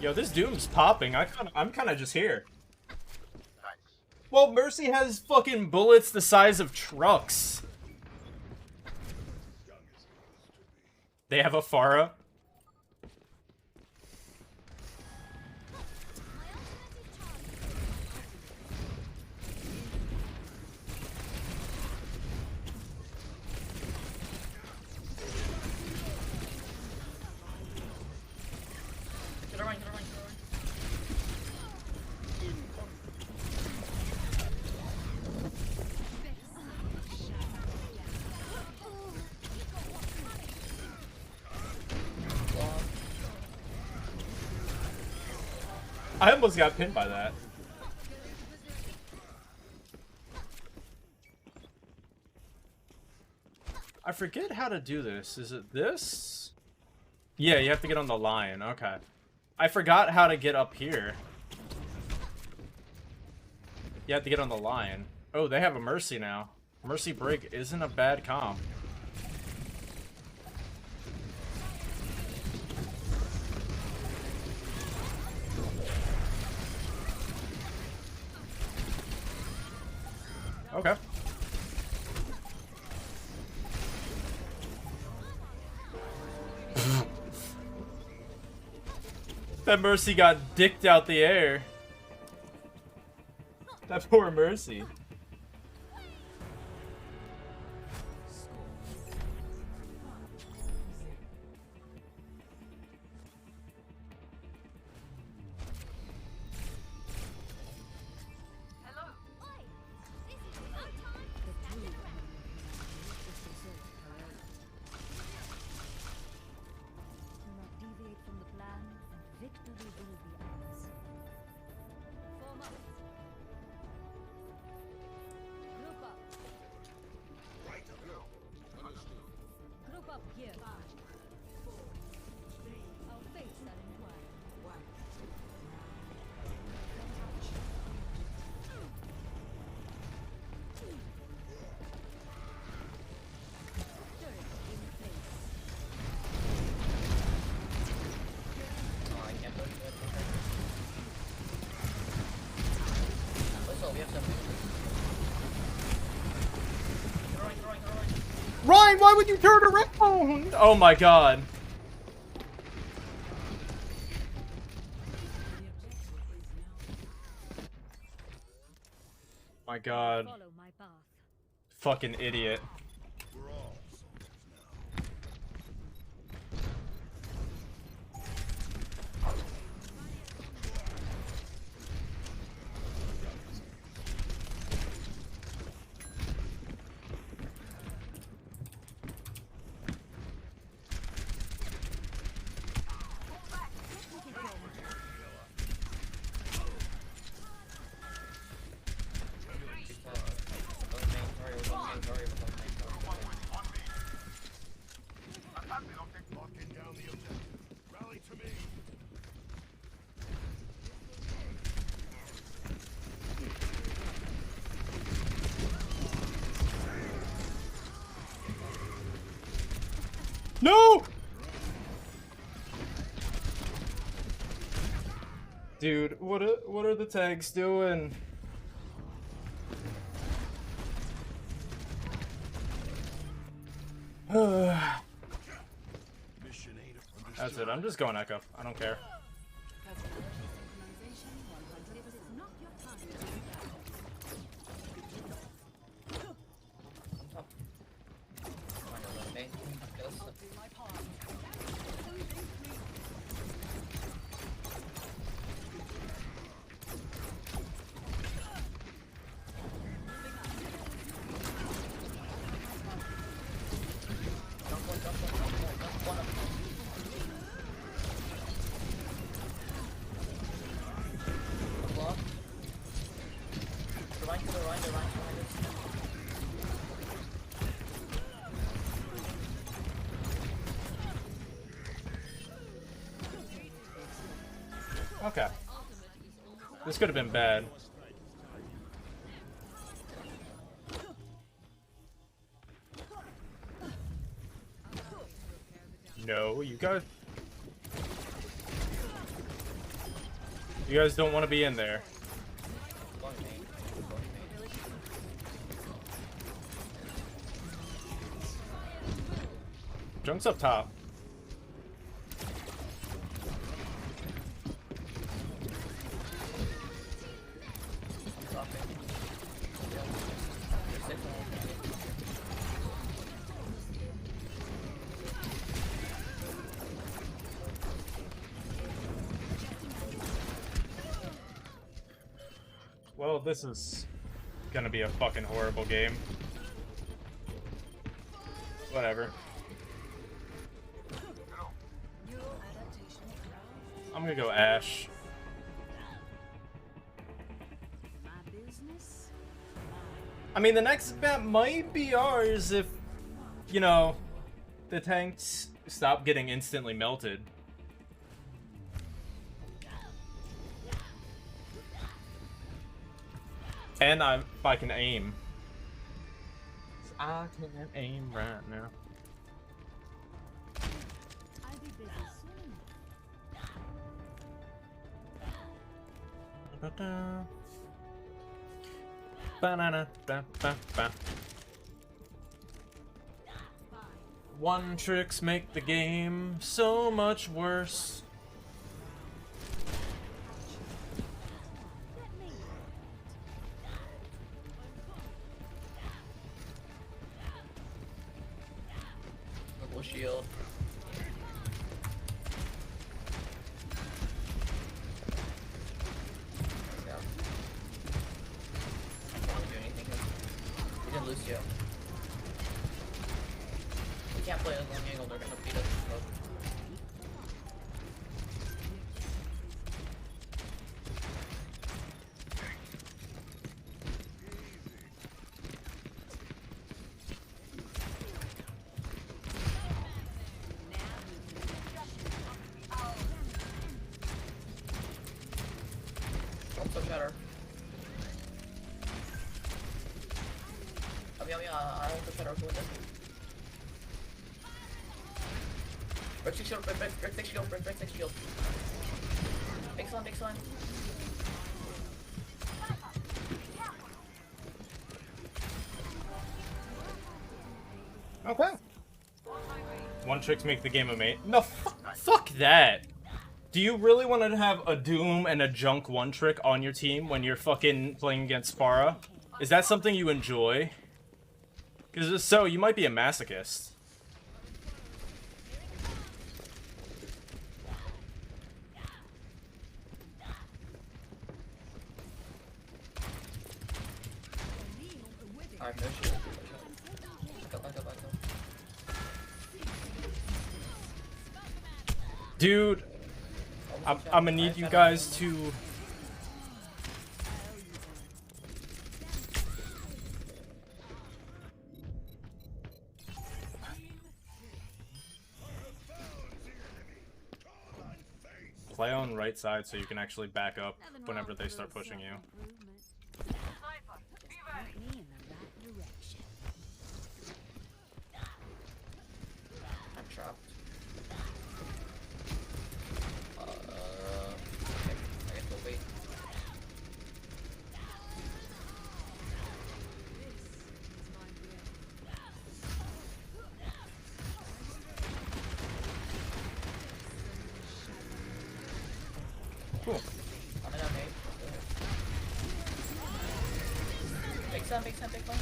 Yo, this Doom's popping. I'm kind of just here. Well, Mercy has fucking bullets the size of trucks. They have a Pharah. Get around, get around, get around. I almost got pinned by that. I forget how to do this. Is it this? Yeah, you have to get on the line. Okay. I forgot how to get up here. You have to get on the line. Oh, they have a Mercy now. Mercy Break isn't a bad comp. Okay. That Mercy got dicked out the air. That poor Mercy. Do not deviate from the plan, and victory will be ours. Form up. Group up. Group up here. 5, 4, 3. Our fates are entwined. 1. Ryan, why would you turn around? Oh my god. My god. Follow my path. Fucking idiot. No! Dude, what are the tags doing? That's it. I'm just going Echo. I don't care. Okay. This could have been bad. No, you guys. You guys don't want to be in there. Junk's up top. Well, this is gonna be a fucking horrible game. Whatever. I'm gonna go Ash. I mean, the next map might be ours if, you know, the tanks stop getting instantly melted. And if I can aim. I can aim right now. I'll be busy soon. Ba-da. Banana, ba, ba, ba. One tricks make the game so much worse. Double shield. Yeah. I can't do anything. We didn't lose yet. We can't play a long angle, they're gonna beat us. Don't push at her. I don't push at her with it. Break 6 shield, break 6 shield, break 6 shield. Big slime, big slime. Okay. One tricks make the game a mate. No, fuck that. Do you really want to have a Doom and a Junk one trick on your team when you're fucking playing against Spara? Is that something you enjoy? Because if so, you might be a masochist. I have no shield. Back up. Dude, I'm gonna need you guys to... play on right side so you can actually back up whenever they start pushing you. I'm trapped. I guess we'll wait. Cool. I'm in a mate. Big sun, big one.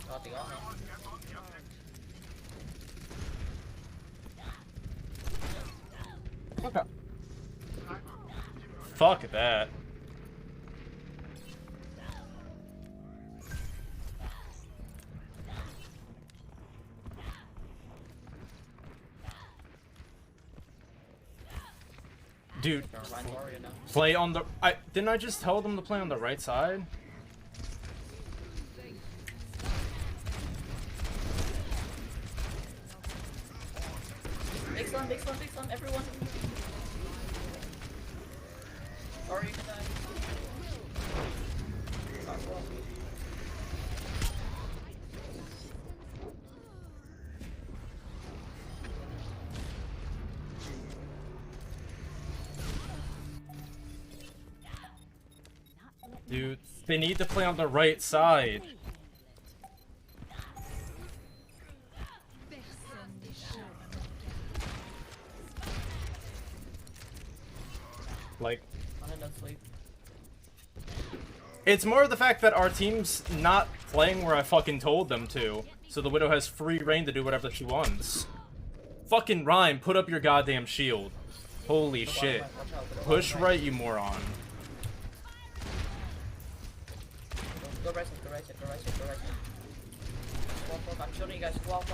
Got the armor. Okay. Fuck that. Dude, play on the... didn't I just tell them to play on the right side? Big slime, everyone. Sorry, you can die. Dude, they need to play on the right side. Like, I'm in no sleep. it's more the fact that our team's not playing where I fucking told them to. So the Widow has free reign to do whatever she wants. Fucking Rhyme, put up your goddamn shield. Holy shit. Push right, you moron. Go right side, go right side, go right side, go right side. Walk, I'm shielding you guys. Walk.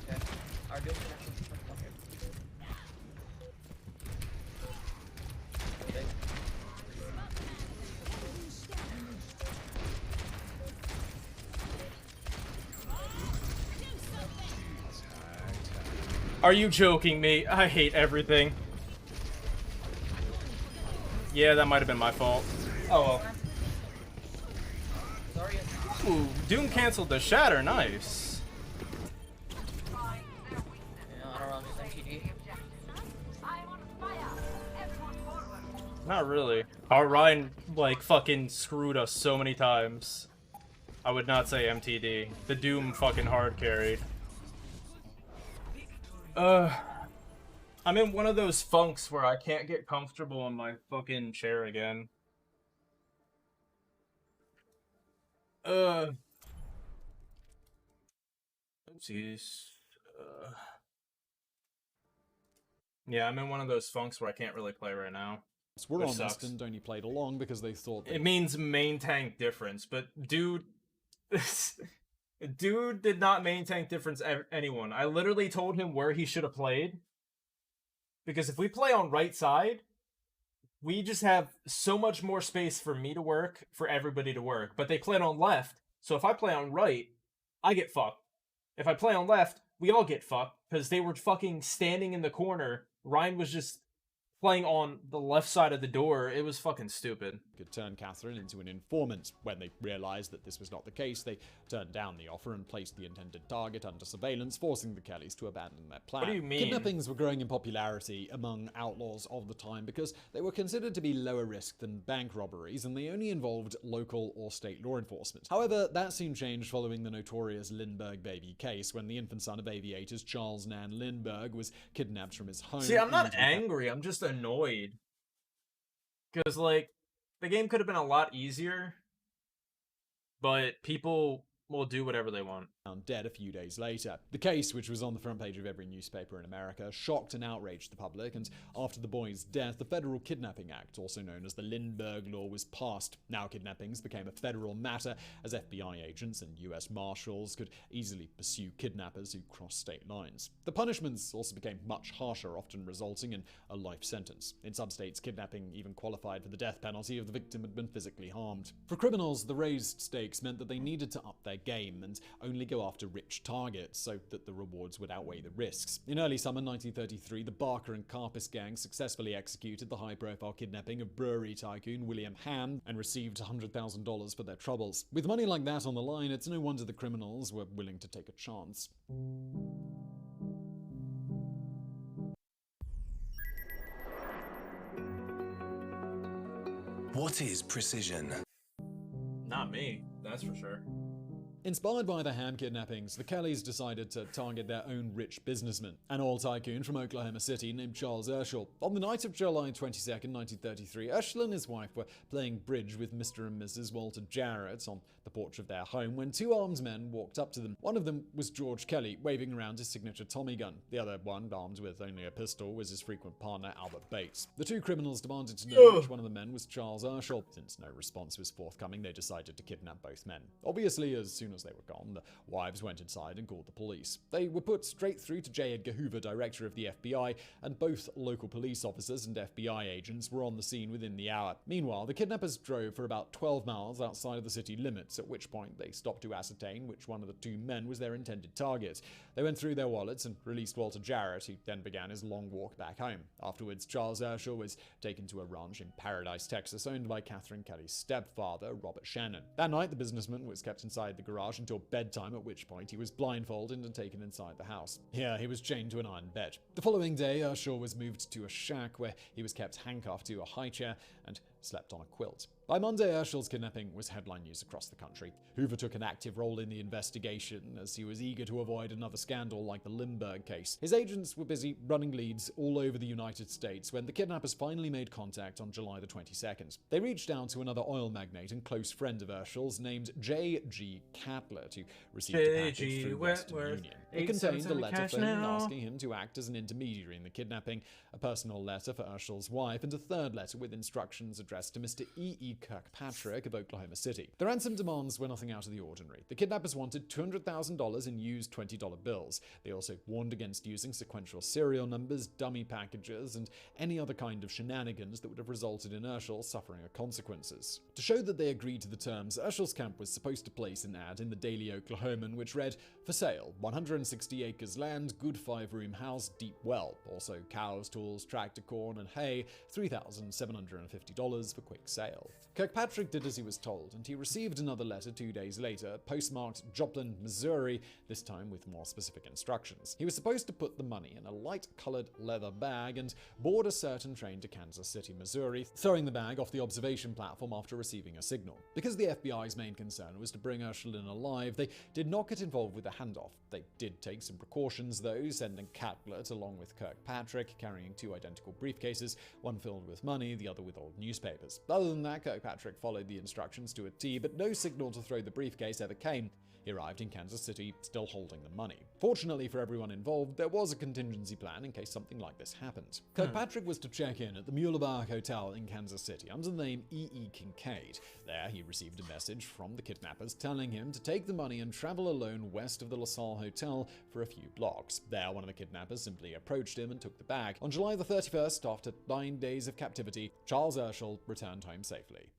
Okay. Our dude's connected. Okay. Are you joking me? I hate everything. Yeah, that might have been my fault. Oh well. Ooh, Doom canceled the shatter, nice. Yeah, I don't know, just MTD. Not really. Our Ryan, like, fucking screwed us so many times. I would not say MTD. The Doom fucking hard carried. I'm in one of those funks where I can't get comfortable in my fucking chair again. Oopsies. Yeah, I'm in one of those funks where I can't really play right now. We're honest sucks. and only played along because they thought it means main tank difference, but dude, dude did not main tank difference anyone. I literally told him where he should have played. Because if we play on right side, we just have so much more space for me to work, for everybody to work. But they played on left, so if I play on right, I get fucked. If I play on left, we all get fucked, because they were fucking standing in the corner. Ryan was just playing on the left side of the door. It was fucking stupid. Could turn Catherine into an informant. When they realized that this was not the case, they turned down the offer and placed the intended target under surveillance, forcing the Kellys to abandon their plan. What do you mean? Kidnappings were growing in popularity among outlaws of the time because they were considered to be lower risk than bank robberies, and they only involved local or state law enforcement. However, that soon changed following the notorious Lindbergh baby case, when the infant son of aviators Charles Nan Lindbergh was kidnapped from his home. See, I'm not angry, I'm just annoyed. Because, like, the game could have been a lot easier, but people will do whatever they want. Found dead a few days later. The case, which was on the front page of every newspaper in America, shocked and outraged the public, and after the boy's death, the Federal Kidnapping Act, also known as the Lindbergh Law, was passed. Now kidnappings became a federal matter, as FBI agents and US Marshals could easily pursue kidnappers who crossed state lines. The punishments also became much harsher, often resulting in a life sentence. In some states, kidnapping even qualified for the death penalty if the victim had been physically harmed. For criminals, the raised stakes meant that they needed to up their game and only go after rich targets so that the rewards would outweigh the risks. In early summer 1933, the Barker and Carpus gang successfully executed the high-profile kidnapping of brewery tycoon William Ham and received $100,000 for their troubles. With money like that on the line, it's no wonder the criminals were willing to take a chance. What is precision? Not me, that's for sure. Inspired by the Ham kidnappings, the Kellys decided to target their own rich businessman, an oil tycoon from Oklahoma City named Charles Urschel. On the night of July 22nd, 1933, Urschel and his wife were playing bridge with Mr. and Mrs. Walter Jarrett on the porch of their home when two armed men walked up to them. One of them was George Kelly, waving around his signature Tommy gun. The other one, armed with only a pistol, was his frequent partner Albert Bates. The two criminals demanded to know which one of the men was Charles Urschel. Since no response was forthcoming, they decided to kidnap both men. Obviously, as soon as they were gone, the wives went inside and called the police. They were put straight through to J. Edgar Hoover, director of the FBI, and both local police officers and FBI agents were on the scene within the hour. Meanwhile, the kidnappers drove for about 12 miles outside of the city limits, at which point they stopped to ascertain which one of the two men was their intended target. They went through their wallets and released Walter Jarrett, who then began his long walk back home. Afterwards, Charles Urschel was taken to a ranch in Paradise, Texas, owned by Catherine Kelly's stepfather, Robert Shannon. That night, the businessman was kept inside the garage garage until bedtime, at which point he was blindfolded and taken inside the house. Here, he was chained to an iron bed. The following day, Urshel was moved to a shack where he was kept handcuffed to a high chair and slept on a quilt. By Monday, Urshel's kidnapping was headline news across the country. Hoover took an active role in the investigation as he was eager to avoid another scandal like the Limburg case. His agents were busy running leads all over the United States when the kidnappers finally made contact on July the 22nd. They reached out to another oil magnate and close friend of Urshel's named J.G. Catlett, who received a package through Western Union. It contained a letter for him asking him to act as an intermediary in the kidnapping, a personal letter for Urshel's wife, and a third letter with instructions addressed to Mr. E.E. Kirkpatrick of Oklahoma City. The ransom demands were nothing out of the ordinary. The kidnappers wanted $200,000 in used $20 bills. They also warned against using sequential serial numbers, dummy packages, and any other kind of shenanigans that would have resulted in Urshel suffering consequences. To show that they agreed to the terms, Urshel's camp was supposed to place an ad in the Daily Oklahoman which read, "For sale, 160 acres land, good 5-room house, deep well. Also cows, tools, tractor, corn, and hay, $3,750 for quick sale." Kirkpatrick did as he was told, and he received another letter 2 days later, postmarked Joplin, Missouri, this time with more specific instructions. He was supposed to put the money in a light-colored leather bag and board a certain train to Kansas City, Missouri, throwing the bag off the observation platform after receiving a signal. Because the FBI's main concern was to bring Urshel in alive, they did not get involved with the handoff. They did take some precautions, though, sending Catlett along with Kirkpatrick, carrying 2 identical briefcases, one filled with money, the other with old newspapers. Other than that, Kirkpatrick followed the instructions to a T, but no signal to throw the briefcase ever came. He arrived in Kansas City, still holding the money. Fortunately for everyone involved, there was a contingency plan in case something like this happened. Kirkpatrick was to check in at the Muhleberg Hotel in Kansas City under the name E.E. Kincaid. There, he received a message from the kidnappers telling him to take the money and travel alone west of the LaSalle Hotel for a few blocks. There, one of the kidnappers simply approached him and took the bag. On July the 31st, after 9 days of captivity, Charles Urshel returned home safely.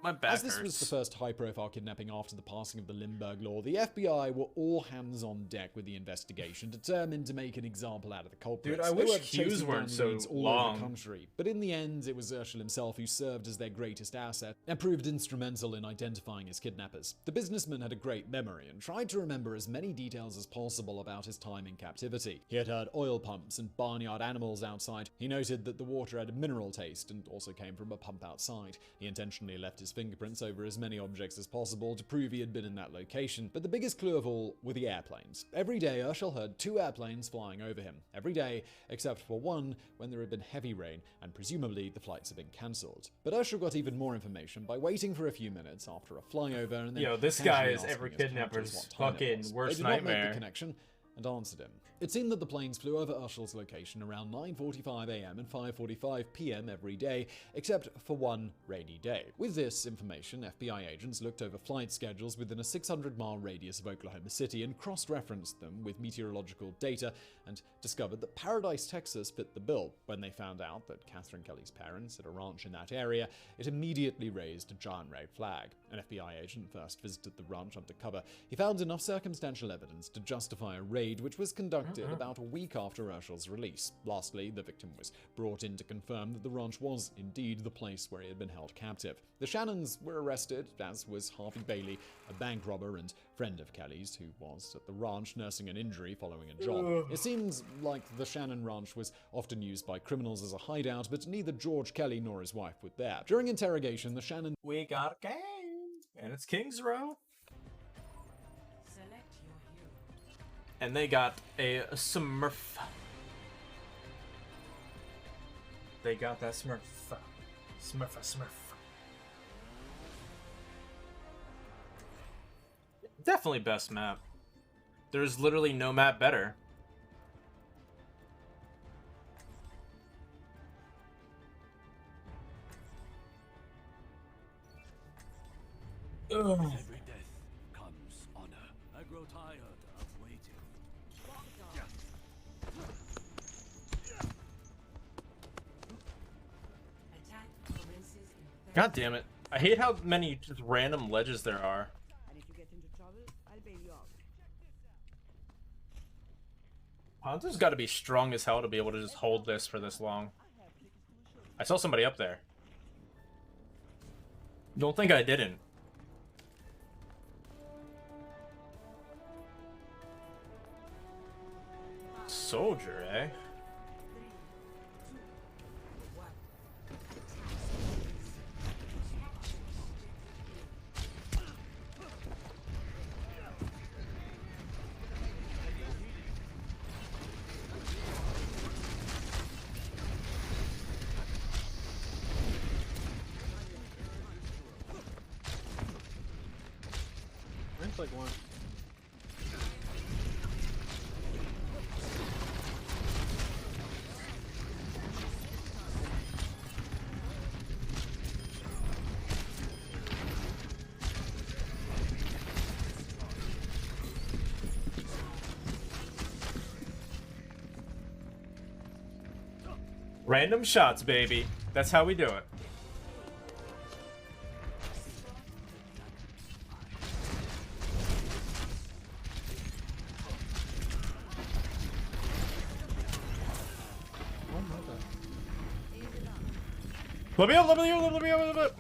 My back As this hurts. was the first high-profile kidnapping after the passing of the Limburg Law, the FBI were all hands on deck with the investigation, determined to make an example out of the culprits. Dude, I They wish were queues chasing weren't down so leads all long. over the country, but in the end, it was Urshel himself who served as their greatest asset and proved instrumental in identifying his kidnappers. The businessman had a great memory and tried to remember as many details as possible about his time in captivity. He had heard oil pumps and barnyard animals outside. He noted that the water had a mineral taste and also came from a pump outside. He intentionally left his fingerprints over as many objects as possible to prove he had been in that location. But the biggest clue of all were the airplanes. Every day, Urshel heard 2 airplanes flying over him. Every day, except for one when there had been heavy rain, and presumably the flights had been cancelled. But Urshel got even more information by waiting for a few minutes after a flyover and then Yo, this casually guy is asking every his captors kidnapper's what time it fucking was. worst They did not make nightmare. the connection and answered him. It seemed that the planes flew over Urshel's location around 9:45 a.m. and 5:45 p.m. every day, except for one rainy day. With this information, FBI agents looked over flight schedules within a 600-mile radius of Oklahoma City and cross-referenced them with meteorological data and discovered that Paradise, Texas fit the bill. When they found out that Catherine Kelly's parents had a ranch in that area, it immediately raised a giant red flag. An FBI agent first visited the ranch undercover. He found enough circumstantial evidence to justify a raid, which was conducted about a week after Urshel's release. Lastly, the victim was brought in to confirm that the ranch was indeed the place where he had been held captive. The Shannons were arrested, as was Harvey Bailey, a bank robber and friend of Kelly's, who was at the ranch nursing an injury following a job. It seems like the Shannon ranch was often used by criminals as a hideout, but neither George Kelly nor his wife were there. During interrogation, the Shannon... We got a game, and it's King's Row. Select your hero. And they got a Smurf. They got that Smurf. Smurf. Definitely best map. There's literally no map better. Ugh. Every death comes honor. I grow tired of waiting. Attack commences in 30 God damn it. I hate how many just random ledges there are. And if you get into trouble, I'll bail you out. Hunter's got to be strong as hell to be able to just hold this for this long. I saw somebody up there. Don't think I didn't. Soldier, eh? It's like one. Random shots, baby. That's how we do it. Let me up, let me up, let me up, let me up.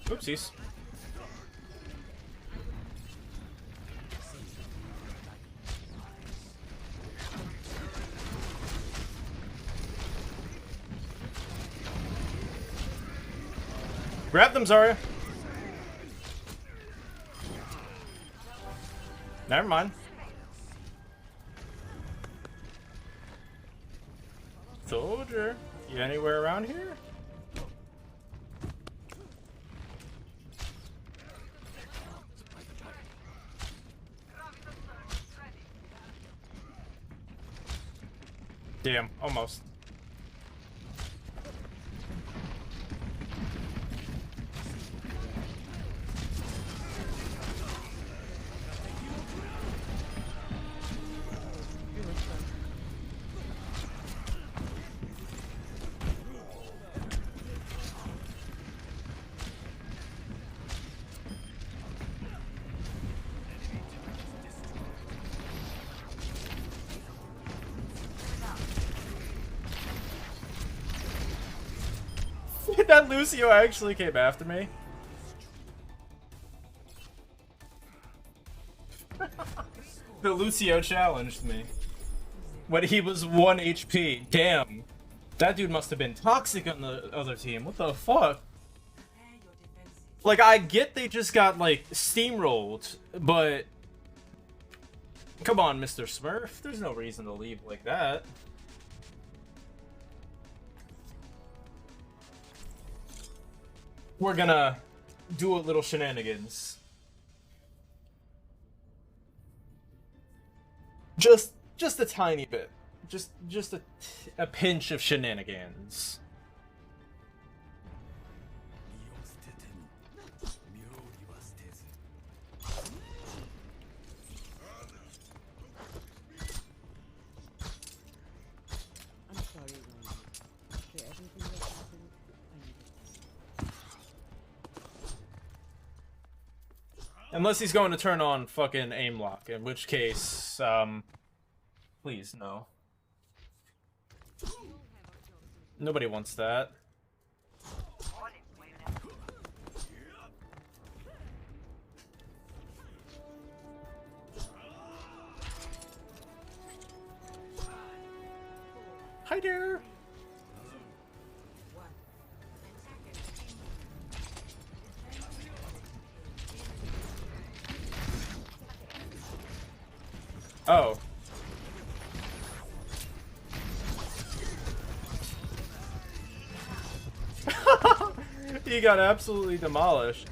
Oopsies. Grab them, Zarya. Never mind. Soldier, you anywhere around here? Damn, almost. That Lucio actually came after me. The Lucio challenged me when he was 1 HP. Damn. That dude must have been toxic on the other team. What the fuck? Like, I get they just got, like, steamrolled, but... Come on, Mr. Smurf. There's no reason to leave like that. We're gonna do a little shenanigans. Just a tiny bit. Just a pinch of shenanigans. I'm sorry, Ron. After everything that happened, I needed this. Unless he's going to turn on fucking aim lock, in which case, please, no. Nobody wants that. Hi there! Oh. He got absolutely demolished.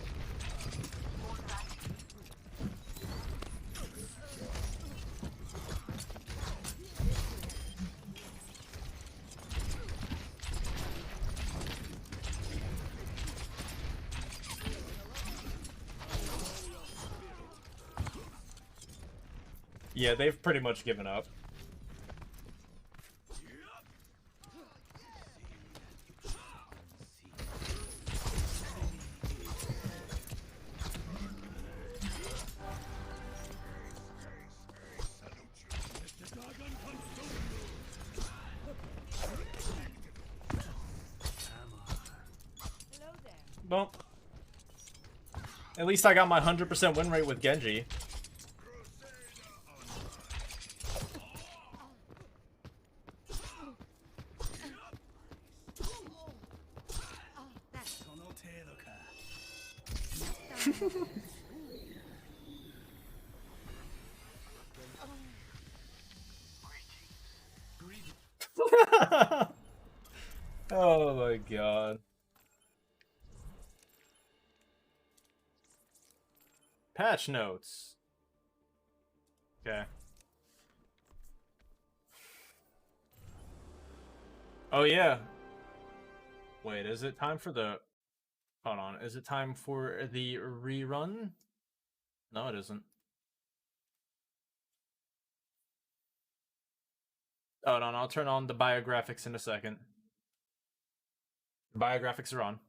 Yeah, they've pretty much given up. Well, at least I got my 100% win rate with Genji. Oh my god. Patch notes. Okay. Oh yeah. Wait, is it time for the... Hold on, is it time for the rerun? No, it isn't. Oh no, I'll turn on the biographics in a second. Biographics are on.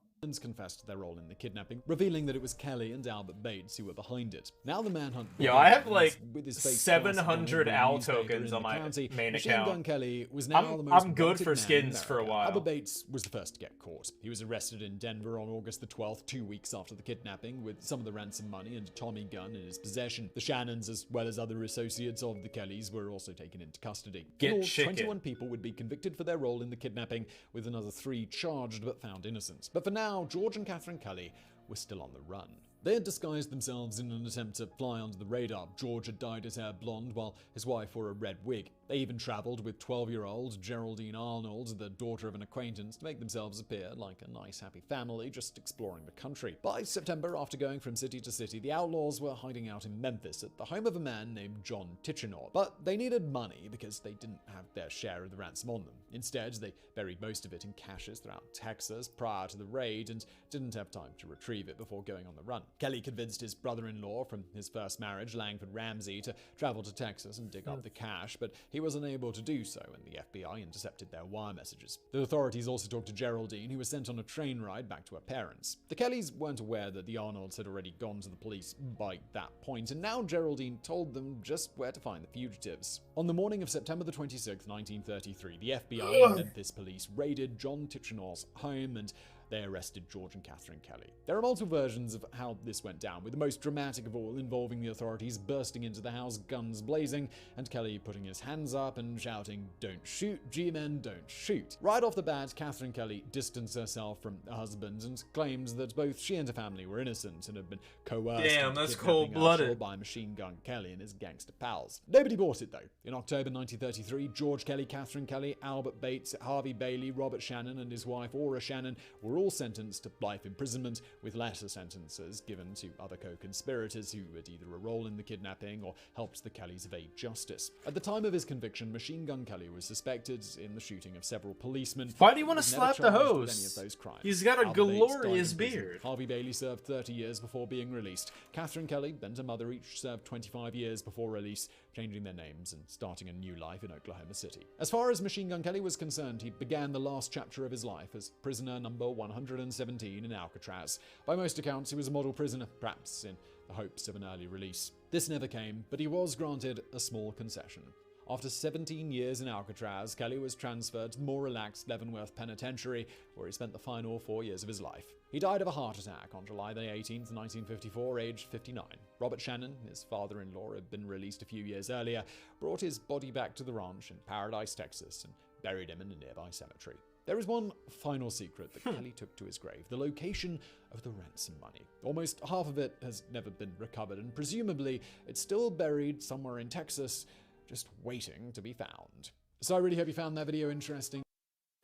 Confessed their role in the kidnapping, revealing that it was Kelly and Albert Bates who were behind it. Now the manhunt begins. Yo, I have like with his face 700 owl tokens on my main account. Gun Kelly was now the most I'm good for skins for a while. Albert Bates was the first to get caught. He was arrested in Denver on August the 12th, 2 weeks after the kidnapping, with some of the ransom money and a Tommy gun in his possession. The Shannons, as well as other associates of the Kellys, were also taken into custody. In all, 21 people would be convicted for their role in the kidnapping, with another 3 charged but found innocent. But for now, George and Catherine Kelly were still on the run. They had disguised themselves in an attempt to fly under the radar. George had dyed his hair blonde while his wife wore a red wig. They even traveled with 12-year-old Geraldine Arnold, the daughter of an acquaintance, to make themselves appear like a nice, happy family just exploring the country. By September, after going from city to city, the outlaws were hiding out in Memphis at the home of a man named John Tichenor. But they needed money because they didn't have their share of the ransom on them. Instead, they buried most of it in caches throughout Texas prior to the raid and didn't have time to retrieve it before going on the run. Kelly convinced his brother-in-law from his first marriage, Langford Ramsey, to travel to Texas and dig up the cache, but he was unable to do so, and the FBI intercepted their wire messages. The authorities also talked to Geraldine, who was sent on a train ride back to her parents. The Kellys weren't aware that the Arnolds had already gone to the police by that point, and now Geraldine told them just where to find the fugitives. On the morning of September the 26th, 1933, the FBI and Memphis police raided John Tichenor's home, and they arrested George and Catherine Kelly. There are multiple versions of how this went down, with the most dramatic of all involving the authorities bursting into the house, guns blazing, and Kelly putting his hands up and shouting, "Don't shoot, G-men, don't shoot." Right off the bat, Catherine Kelly distanced herself from her husband and claimed that both she and her family were innocent and had been coerced that's cold-blooded by Machine Gun Kelly and his gangster pals. Nobody bought it though. In October 1933, George Kelly, Catherine Kelly, Albert Bates, Harvey Bailey, Robert Shannon, and his wife Aura Shannon were all sentenced to life imprisonment, with lesser sentences given to other co-conspirators who had either a role in the kidnapping or helped the Kellys evade justice. At the time of his conviction, Machine Gun Kelly was suspected in the shooting of several policemen. Why do you want to slap the host? He's got a glorious beard. Harvey Bailey served 30 years before being released. Catherine Kelly and her mother each served 25 years before release, changing their names and starting a new life in Oklahoma City. As far as Machine Gun Kelly was concerned, he began the last chapter of his life as prisoner number 117 in Alcatraz. By most accounts, he was a model prisoner, perhaps in the hopes of an early release. This never came, but he was granted a small concession. After 17 years in Alcatraz, Kelly was transferred to the more relaxed Leavenworth Penitentiary, where he spent the final 4 years of his life. He died of a heart attack on July 18, 1954, aged 59. Robert Shannon, his father-in-law, had been released a few years earlier, brought his body back to the ranch in Paradise, Texas, and buried him in a nearby cemetery. There is one final secret that Kelly took to his grave: the location of the ransom money. Almost half of it has never been recovered, and presumably it's still buried somewhere in Texas, just waiting to be found. So I really hope you found that video interesting.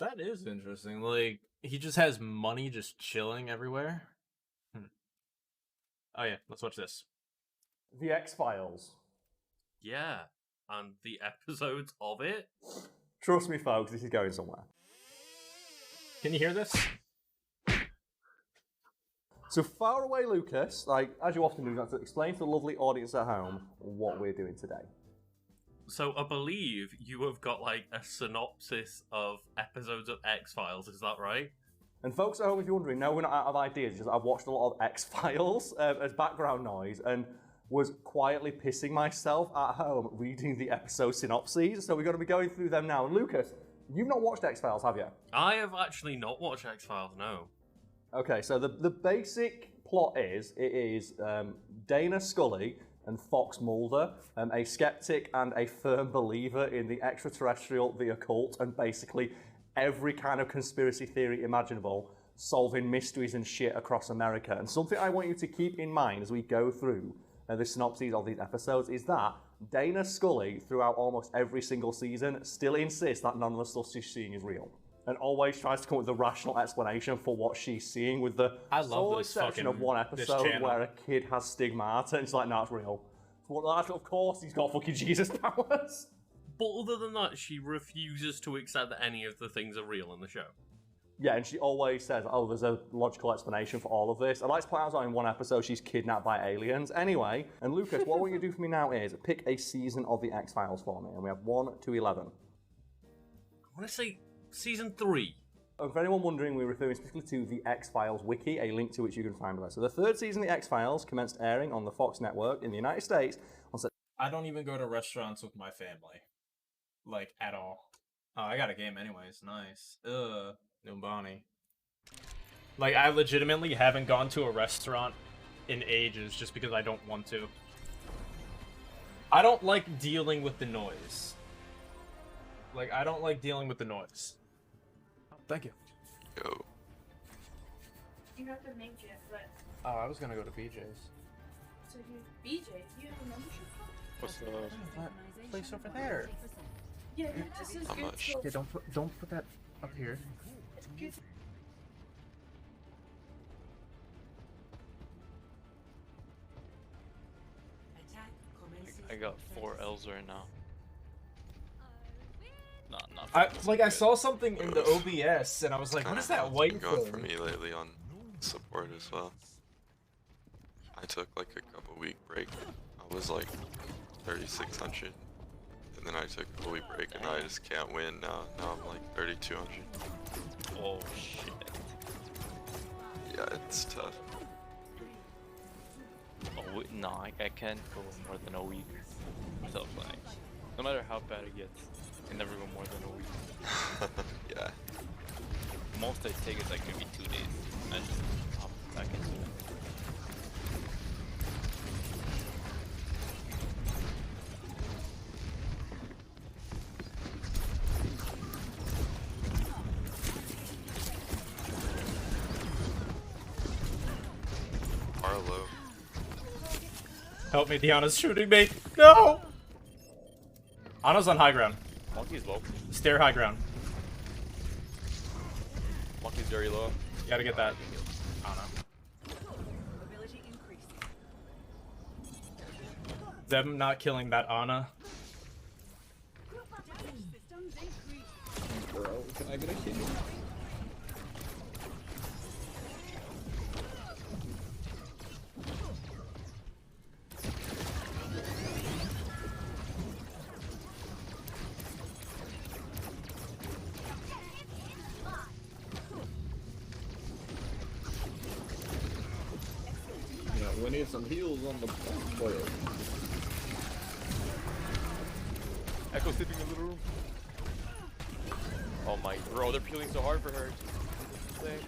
That is interesting. Like, he just has money just chilling everywhere. Oh yeah, let's watch this. The X-Files. Yeah, and the episodes of it. Trust me, folks, this is going somewhere. Can you hear this? So far away, Lucas, like, as you often do, you have to explain to the lovely audience at home what we're doing today. So I believe you have got like a synopsis of episodes of X-Files, is that right? And folks at home, if you're wondering, no, we're not out of ideas. It's just I've watched a lot of X-Files as background noise and was quietly pissing myself at home reading the episode synopses. So we're going to be going through them now. And Lucas, you've not watched X-Files, have you? I have actually not watched X-Files, no. Okay, so the basic plot is, it is Dana Scully and Fox Mulder, a skeptic and a firm believer in the extraterrestrial, the occult, and basically every kind of conspiracy theory imaginable, solving mysteries and shit across America. And something I want you to keep in mind as we go through the synopses of these episodes is that Dana Scully, throughout almost every single season, still insists that none of the stuff she's seeing is real. And always tries to come up with a rational explanation for what she's seeing, with the sole exception of one episode where a kid has stigmata, and it's like, no, it's real. Of course he's got fucking Jesus powers. But other than that, she refuses to accept that any of the things are real in the show. Yeah, and she always says, oh, there's a logical explanation for all of this. I'd like to point out in one episode she's kidnapped by aliens. Anyway, and Lucas, what we're going to do for me now is pick a season of the X-Files for me, and we have 1 to 11. I want to say season 3. And for anyone wondering, we're referring specifically to the X-Files wiki, a link to which you can find below. So the 3rd season of the X-Files commenced airing on the Fox network in the United States on I don't even go to restaurants with my family. Like, at all. Oh, I got a game anyways. Nice. Ugh. Numbani. Like, I legitimately haven't gone to a restaurant in ages just because I don't want to. I don't like dealing with the noise. Like, I don't like dealing with the noise. Thank you. Yo. You have to make it, but... Oh, I was gonna go to BJ's. So BJ's? You have a membership card? What's the place over there? Yeah, this is How good. much? Yeah, don't put that up here. It's good. I got 4 L's right now. Not I saw something in the OBS and I was like, what is that white going thing? for me lately on support as well. I took like a couple week break. I was like 3,600, and then I took a week break, and I just can't win now. Now I'm like 3,200. Oh shit. Yeah, it's tough. Oh no, I can't go more than a week without playing. No matter how bad it gets, I can never go more than a week. Yeah. Most I take is like maybe 2 days. I just hop back into it. Arlo. Help me, Diana's shooting me. No! Anna's on high ground. Monkey's low. Stair high ground. Monkey's very low. You gotta get that. Anna. Them not killing that Anna. Bro, can I get a kill? Yeah, we need some heals on the boil. Echo sleeping in the little room. Oh my, bro, they're peeling so hard for her. Okay,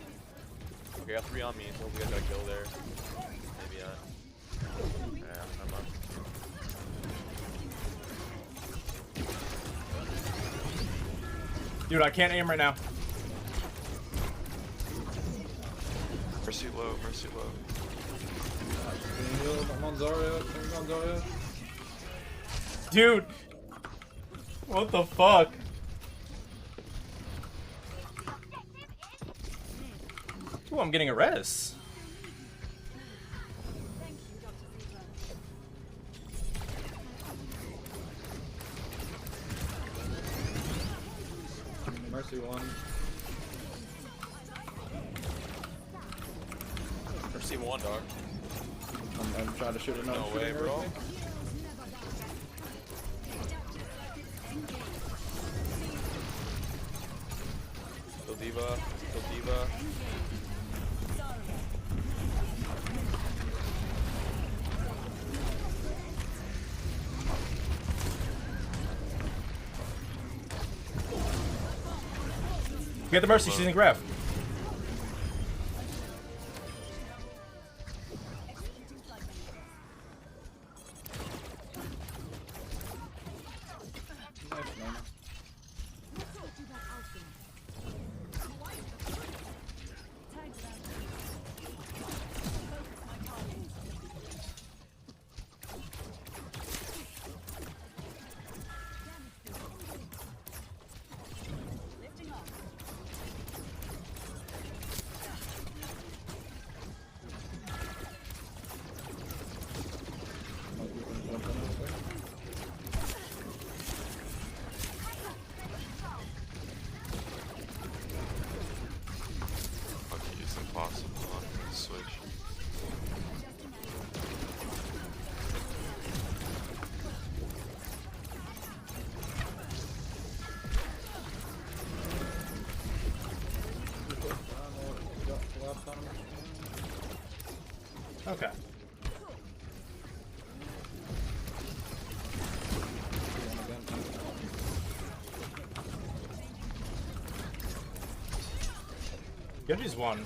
I got 3 on me, so we got a kill there. Maybe, yeah, I'm up. Dude, I can't aim right now. Mercy low, mercy low. I'm on Zarya, I'm on Zarya. Dude! What the fuck? Ooh, I'm getting a res. Mercy one. Mercy one, dog. I'm trying to shoot another. No way, bro. D.Va. Kill D.Va. Get the Mercy, she's in graph. Impossible on the Switch. Okay. Genji's one.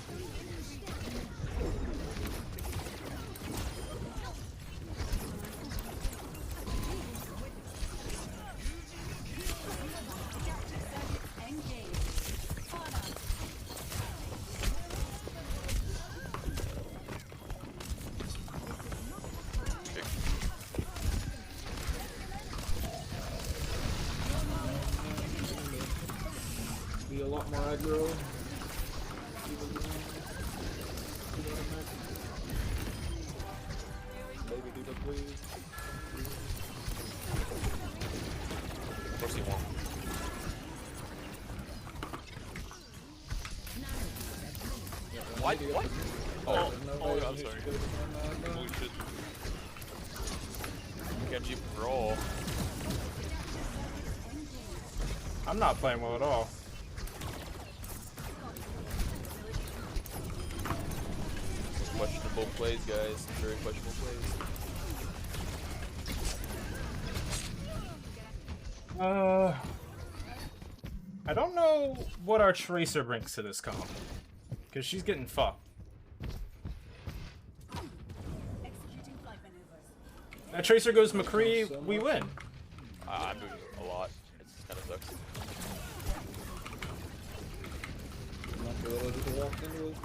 Be a lot more aggro. Maybe do the please. Of course he won't. What? What? Oh, oh, I'm sorry. Holy shit. Genji Pro. I'm not playing well at all. Questionable plays, guys. Very questionable plays. I don't know what our Tracer brings to this comp. Because she's getting fucked. That Tracer goes McCree, we win. I'm doing a lot. It kind of sucks. Not sure what I just walked into it.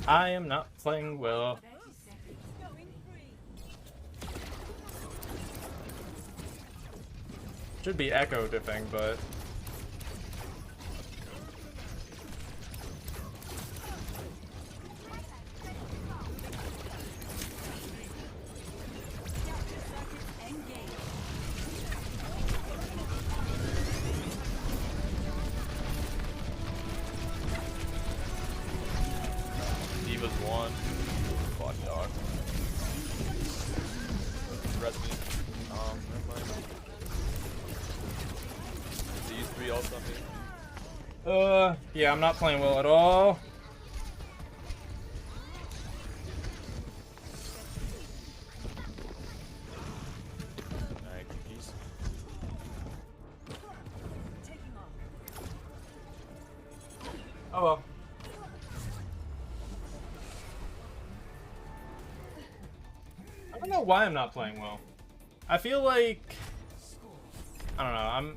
I am not playing well. Should be Echo dipping, but... D.Va's one. Fuck, dog. Res me. Never mind. These three also on me. Yeah, I'm not playing well at all. Alright, peace. Oh well. I don't know why I'm not playing well. I feel like... I don't know,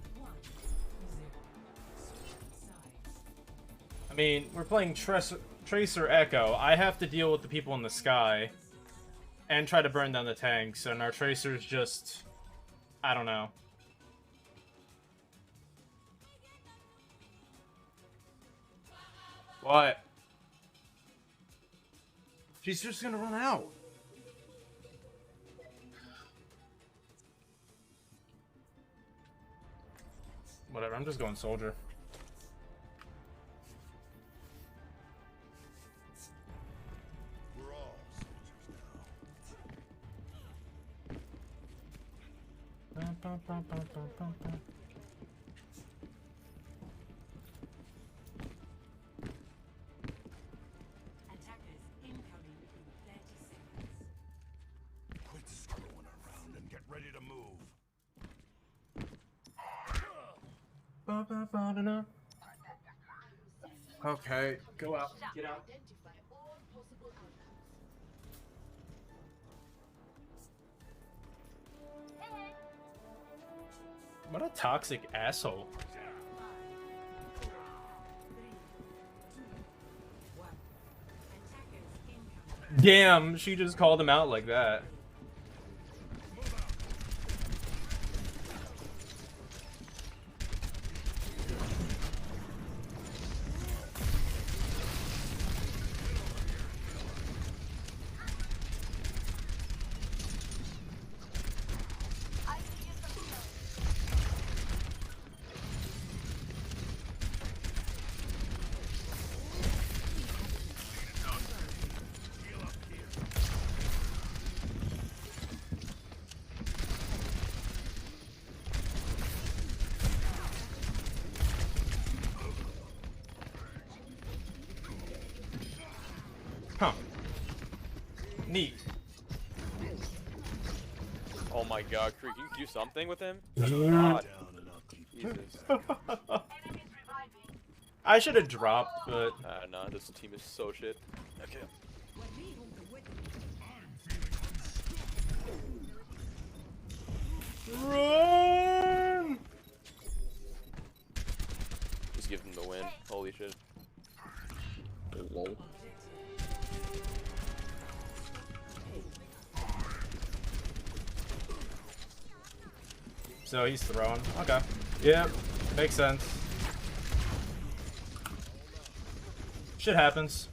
I mean, we're playing Tracer Echo. I have to deal with the people in the sky and try to burn down the tanks, and our Tracer's just... I don't know. What? She's just gonna run out. Whatever, I'm just going soldier. We're all Attackers incoming in 30 seconds. quit screwing around and get ready to move. Okay, go out. Get out. Identify all possible outcomes. What a toxic asshole. Damn, she just called him out like that. Huh. Neat. Oh my god, Creek, you can do something with him? God. Jesus. I should have dropped, but Nah, this team is so shit. Okay. Run! Just give them the win. Holy shit. Lol. So he's throwing. Okay. Yep. Makes sense. Shit happens.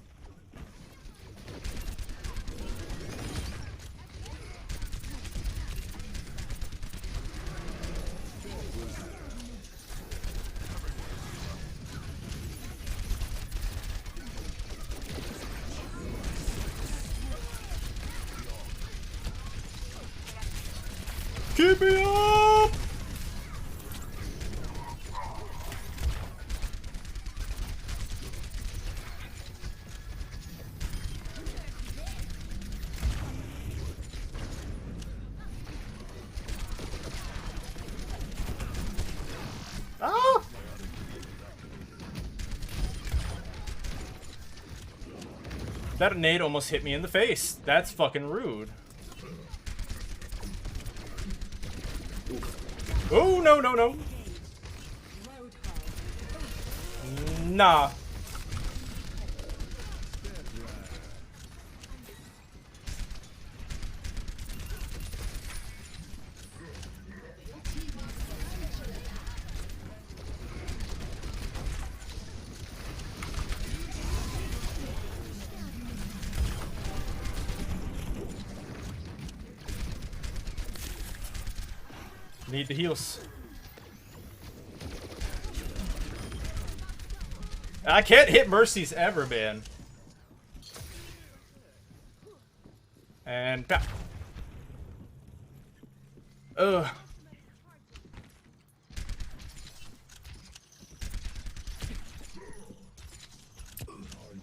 Keep me up! Ah! That nade almost hit me in the face. That's fucking rude. Oh, no, no, no. Nah. Need the heals. I can't hit Mercies ever, man. And pow. Ugh.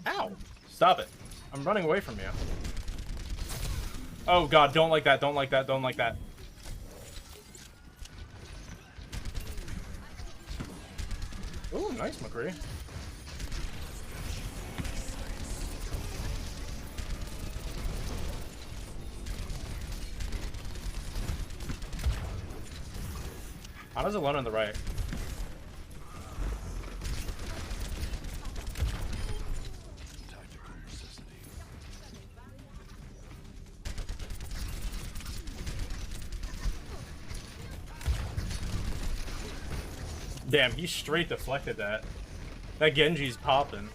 Ow. Stop it. I'm running away from you. Oh god, don't like that, don't like that, don't like that. Ooh, nice, McCree. Ana's alone on the right. Damn, he straight deflected that. That Genji's popping.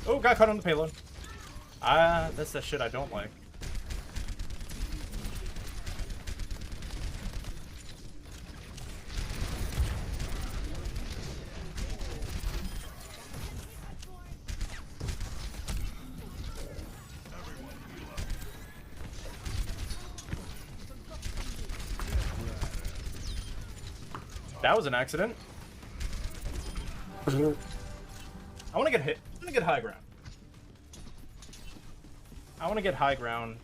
Oh, got caught on the payload. That's the shit I don't like. That was an accident. I want to get hit. I want to get high ground. I want to get high ground.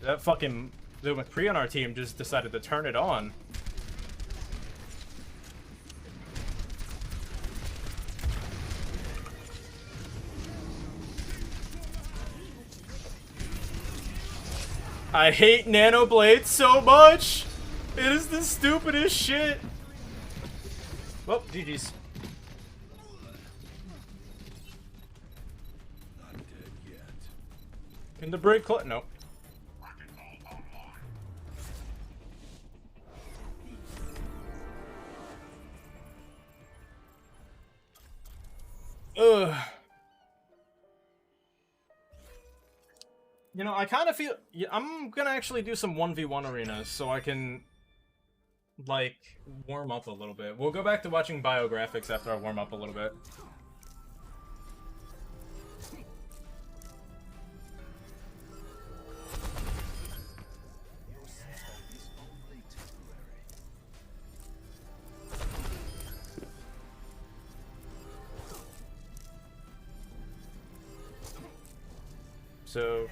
That fucking the McCree on our team just decided to turn it on. I hate nano blades so much. It is the stupidest shit. Well, GG's. Can the break close? No. Ugh. You know, I kind of feel... Yeah, I'm gonna actually do some 1v1 arenas so I can, like, warm up a little bit. We'll go back to watching biographics after I warm up a little bit. So...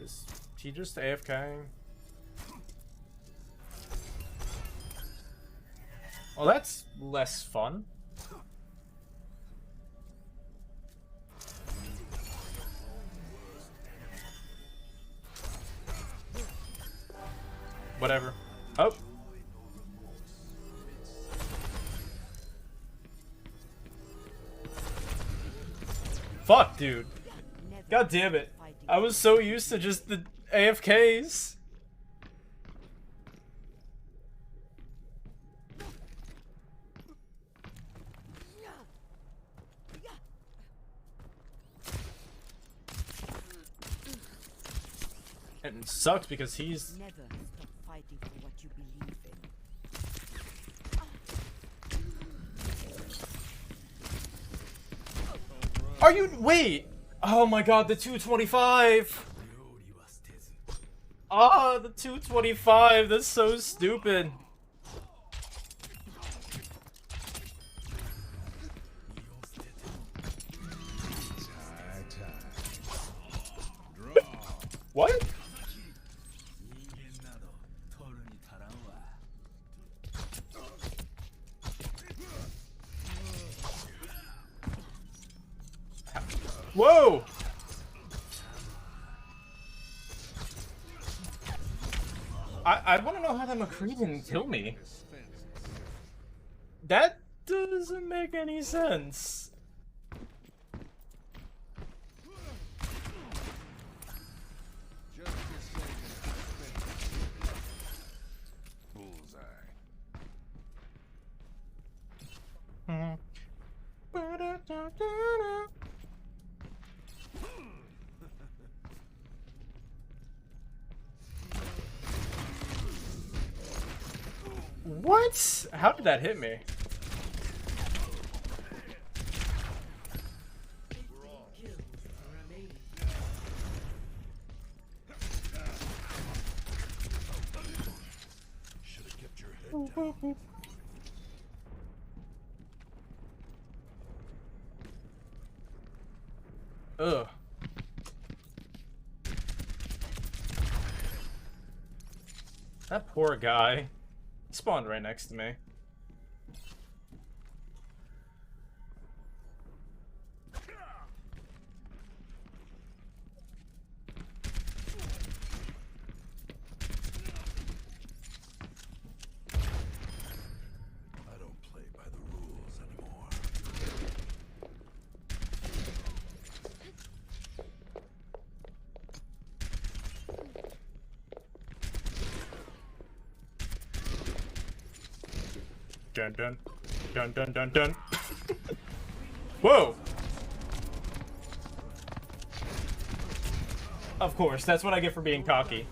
Is he just AFKing? Well, that's less fun. Whatever. Oh. Fuck, dude. God damn it. I was so used to just the AFKs. And it sucks because he's... Never stop fighting for what you believe in. Are you... Wait! Oh my god, the 225! Ah, the 225, that's so stupid. What? Whoa! I want to know how that McCree didn't kill me. That doesn't make any sense. What? How did that hit me? Should have kept your head down. Ugh. That poor guy. He spawned right next to me. I don't play by the rules anymore. dun dun dun dun dun dun. Whoa! Of course, that's what I get for being cocky.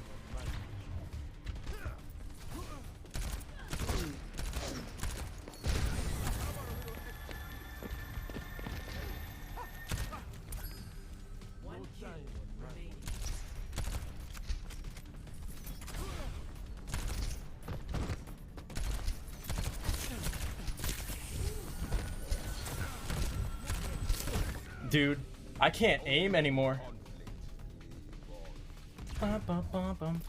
Dude, I can't aim anymore. Bum, bum, bum, bum.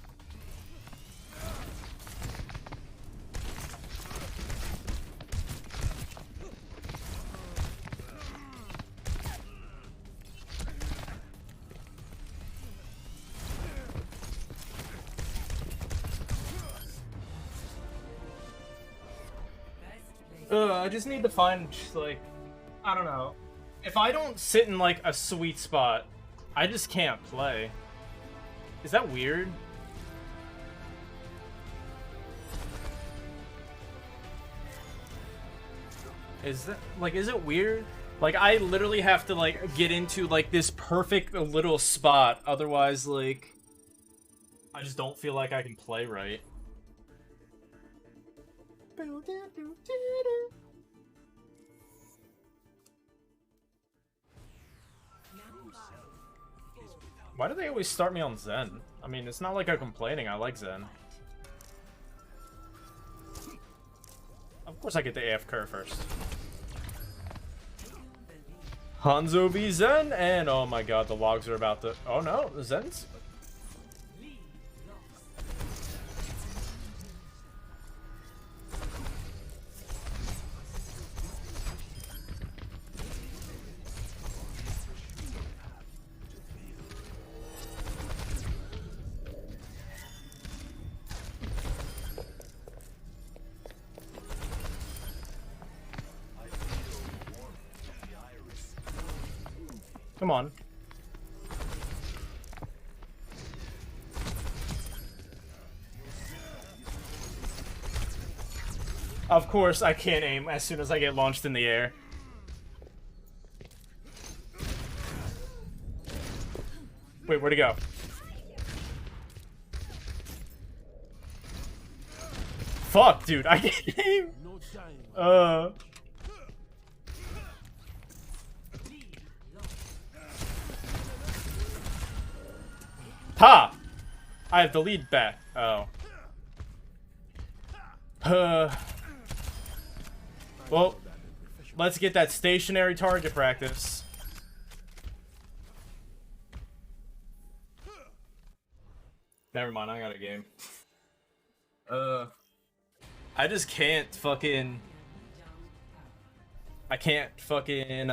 I just need to find, like, I don't know. If I don't sit in, like, a sweet spot, I just can't play. Is that weird? Is that, like, is it weird? Like, I literally have to, like, get into, like, this perfect little spot. Otherwise, like, I just don't feel like I can play right. Why do they always start me on Zen? I mean, it's not like I'm complaining. I like Zen. Of course I get the AF curve first. Hanzo v Zen, and oh my god, the logs are about to... Oh no, the Zen's... Come on. Of course, I can't aim as soon as I get launched in the air. Wait, where'd he go? Fuck, dude, I can't aim. Ha! I have the lead back. Oh. Well, let's get that stationary target practice. Never mind, I got a game. I just can't fucking... I can't fucking,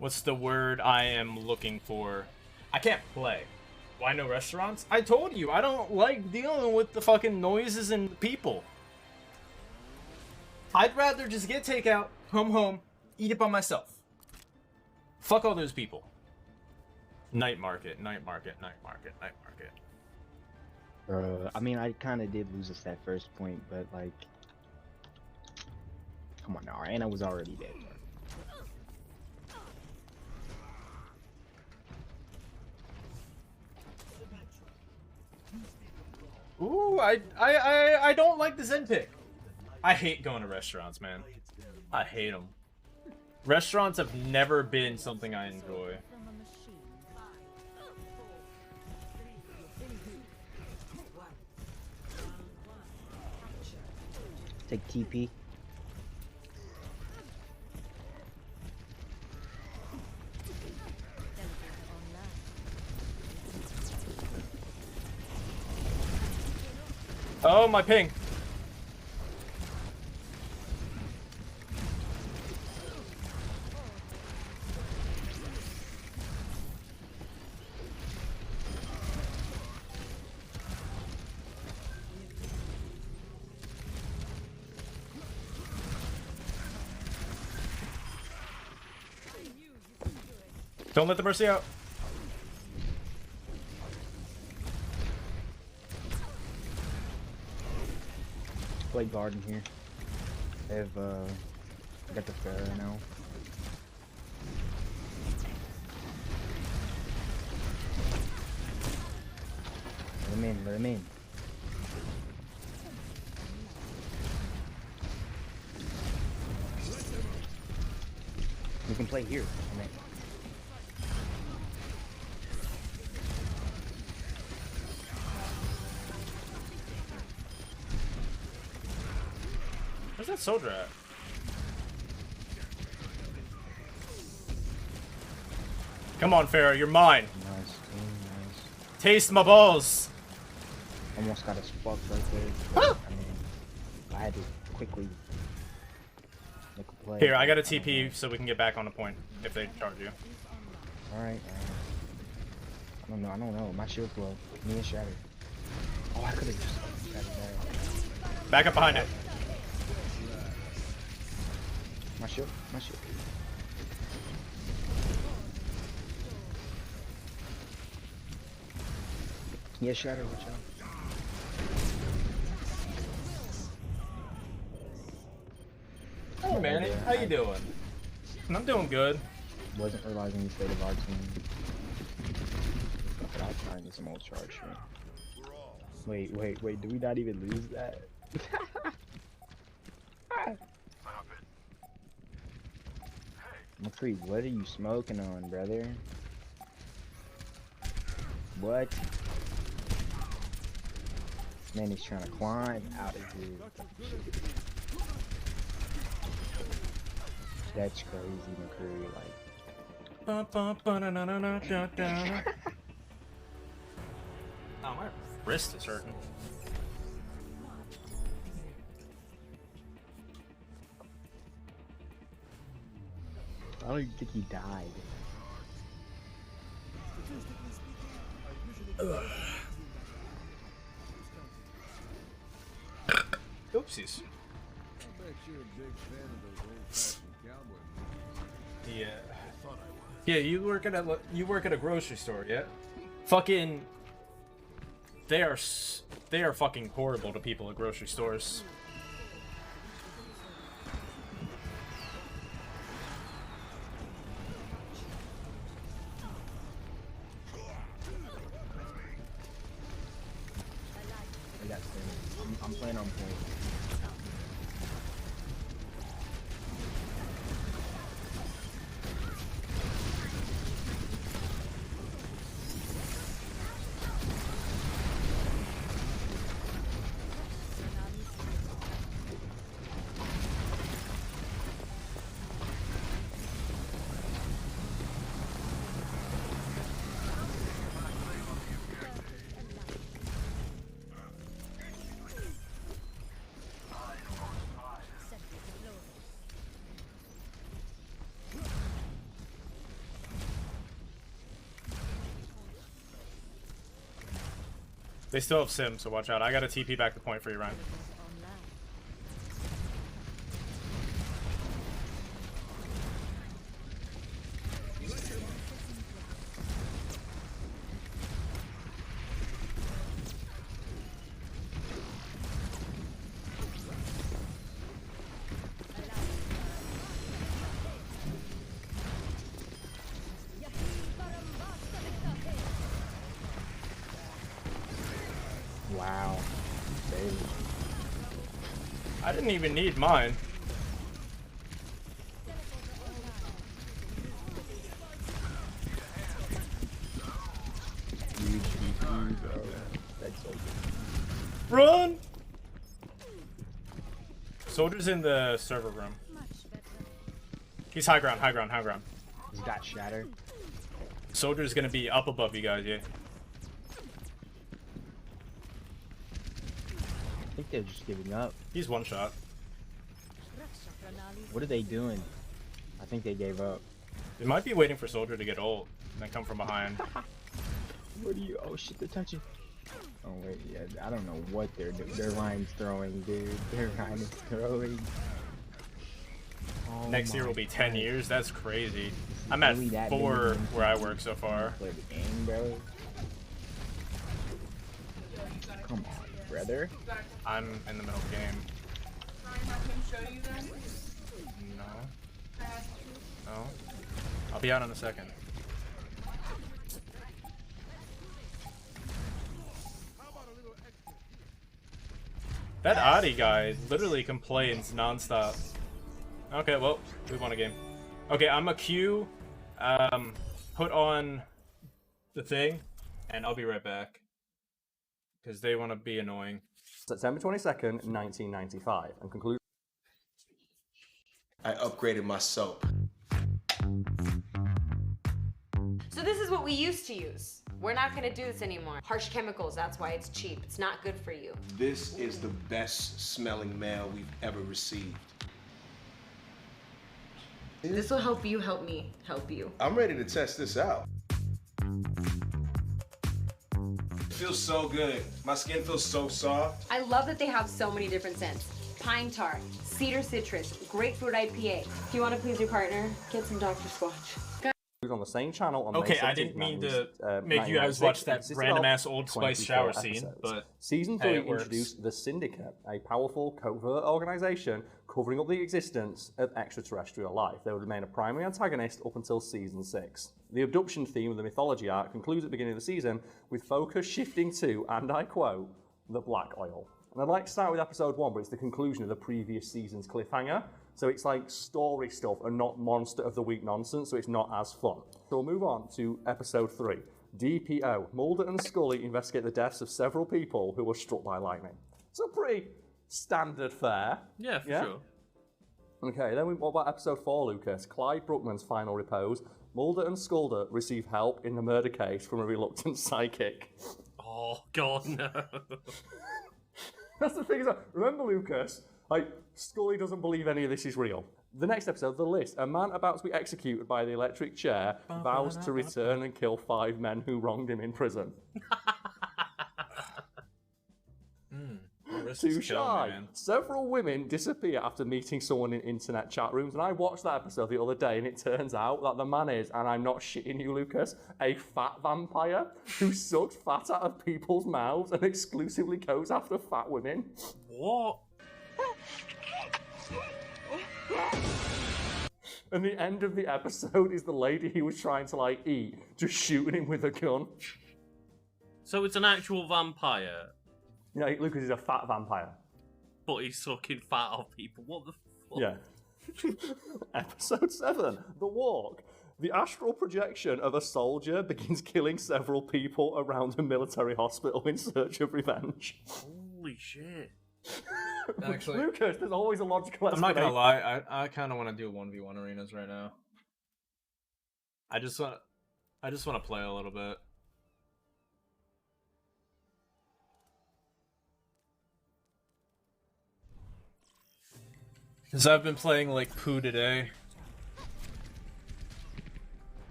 what's the word I am looking for? I can't play. Why no restaurants? I told you, I don't like dealing with the fucking noises and people. I'd rather just get takeout, come home, eat it by myself. Fuck all those people. Night market, night market, night market, night market. I mean, I kind of did lose us that first point, but like... Come on now, Anna was already dead. Ooh, I don't like the Zen pick. I hate going to restaurants, man. I hate them. Restaurants have never been something I enjoy. Take TP. Oh, my ping. Don't let the Mercy out. Play garden here. They've got the Pharaoh now. Let him in, let him in. We can play here. I mean. Where's that soldier at? Come on, Pharaoh, you're mine. Nice, nice. Taste my balls. Almost got us fucked right there. I mean, I had to quickly make a play. Here, I got a TP so we can get back on the point if they charge you. Alright, I don't know. My shield's low. Me and Shatter. Oh, I could have just Shattered that. Back up behind it. My shield. Yeah, Shatter, watch out. Hey, Manny, how you doing? I'm doing good. Wasn't realizing the state of our team. But I'll try and get some old charge here. Wait, did we not even lose that? McCree, what are you smoking on, brother? What? Man, he's trying to climb out of here. That's crazy, McCree. Like. Oh, my wrist is hurting. I don't even think he died. Oopsies. Yeah. Yeah, you work at a grocery store, yeah? Fucking they are fucking horrible to people at grocery stores. I got Sam. I'm playing on point. They still have Sim, so watch out. I got a TP back to point for you, Ryan. Wow. Baby. I didn't even need mine. Run! Soldier's in the server room. He's high ground, high ground, high ground. He's got Shatter. Soldier's gonna be up above you guys, yeah. I think they're just giving up. He's one shot. What are they doing? I think they gave up. They might be waiting for Soldier to get ult and then come from behind. What are you? Oh shit, they're touching. Oh wait, yeah, I don't know what they're doing. Their line's throwing, dude. Their line is throwing. Oh Next year will be 10 years. That's crazy. I'm at 4 where I work so far. Play the game, bro. Come on, brother. I'm in the middle of the game. have him show you then? No. I have to. No. I'll be out in a second. That Adi guy literally complains nonstop. Okay, well, we won a game. Okay, I'm a Q. Put on the thing, and I'll be right back. Because they want to be annoying. September 22nd, 1995, and conclude. I upgraded my soap. So this is what we used to use. We're not gonna do this anymore. Harsh chemicals, that's why it's cheap. It's not good for you. This is the best smelling mail we've ever received. This will help you help me help you. I'm ready to test this out. It feels so good. My skin feels so soft. I love that they have so many different scents. Pine tar, cedar citrus, grapefruit IPA. If you want to please your partner, get some Dr. Squatch. On the same channel on Okay, May 17th, I didn't mean to 1996, make you guys watch that consisted random of ass Old Spice 24 shower scene, episodes. but Season hey, 3 it works. introduced the Syndicate, a powerful covert organization covering up the existence of extraterrestrial life. They would remain a primary antagonist up until Season 6. The abduction theme of the mythology arc concludes at the beginning of the season, with focus shifting to, and I quote, the black oil. And I'd like to start with episode 1, but it's the conclusion of the previous season's cliffhanger. So it's like story stuff and not monster of the week nonsense, so it's not as fun. So we'll move on to episode 3. DPO. Mulder and Scully investigate the deaths of several people who were struck by lightning. So pretty standard fare. Yeah, for sure. Okay, then what about episode 4, Lucas? Clyde Bruckman's final repose. Mulder and Scully receive help in the murder case from a reluctant psychic. Oh, God, no. That's the thing. Remember, Lucas, like, Scully doesn't believe any of this is real. The next episode, The List. A man about to be executed by the electric chair vows to return and kill 5 men who wronged him in prison. Too shy. Several women disappear after meeting someone in internet chat rooms, and I watched that episode the other day, and it turns out that the man is, and I'm not shitting you, Lucas, a fat vampire who sucks fat out of people's mouths and exclusively goes after fat women. What? And the end of the episode is the lady he was trying to, like, eat, just shooting him with a gun. So it's an actual vampire? Yeah, Lucas is a fat vampire. But he's sucking fat off people. What the fuck? Yeah. Episode 7, The Walk. The astral projection of a soldier begins killing several people around a military hospital in search of revenge. Holy shit. Actually, Lucas, there's always a logical I'm explanation. not gonna lie, I kind of want to do 1v1 arenas right now. I just want to play a little bit. Because I've been playing like poo today.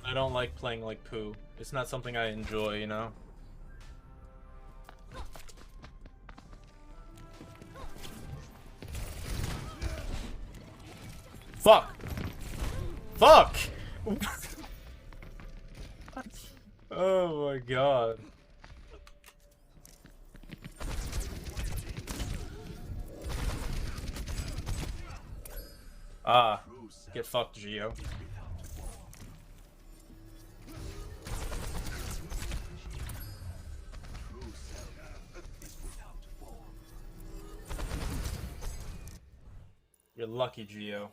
I don't like playing like poo. It's not something I enjoy, you know? Fuck! Fuck! Oh my god. Ah, get fucked, Gio. You're lucky, Gio.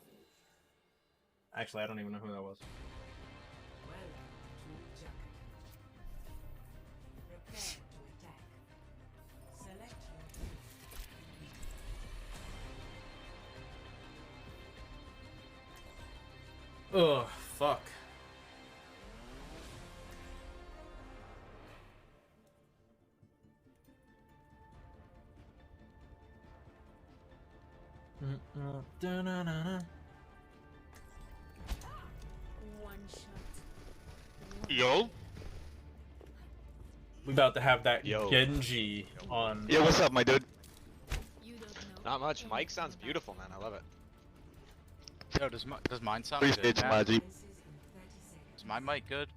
Actually, I don't even know who that was. Ugh, fuck. Yo. We about to have that Genji on. Yo, what's up, my dude? Not much. Mike sounds beautiful, man. I love it. Yo, does mine sound Appreciate good? you, Matt? Maggie. Is my mic good?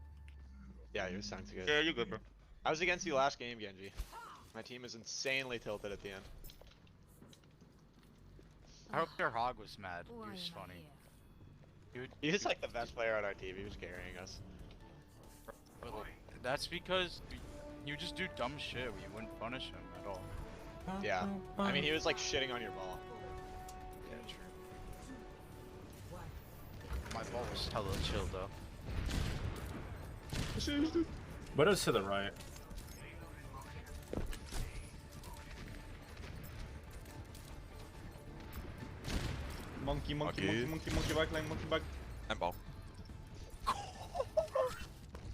Yeah, yours sounds good. Yeah, you're good, bro. I was against you last game, Genji. My team is insanely tilted at the end. I hope their hog was mad. He was funny. He was like the best player on our team. He was carrying us. That's because you just do dumb shit. We wouldn't punish him at all. Yeah. I mean, he was like shitting on your ball. Yeah, true. My ball was hella chill though. Widow's to the right. Monkey, back line, monkey back. And ball.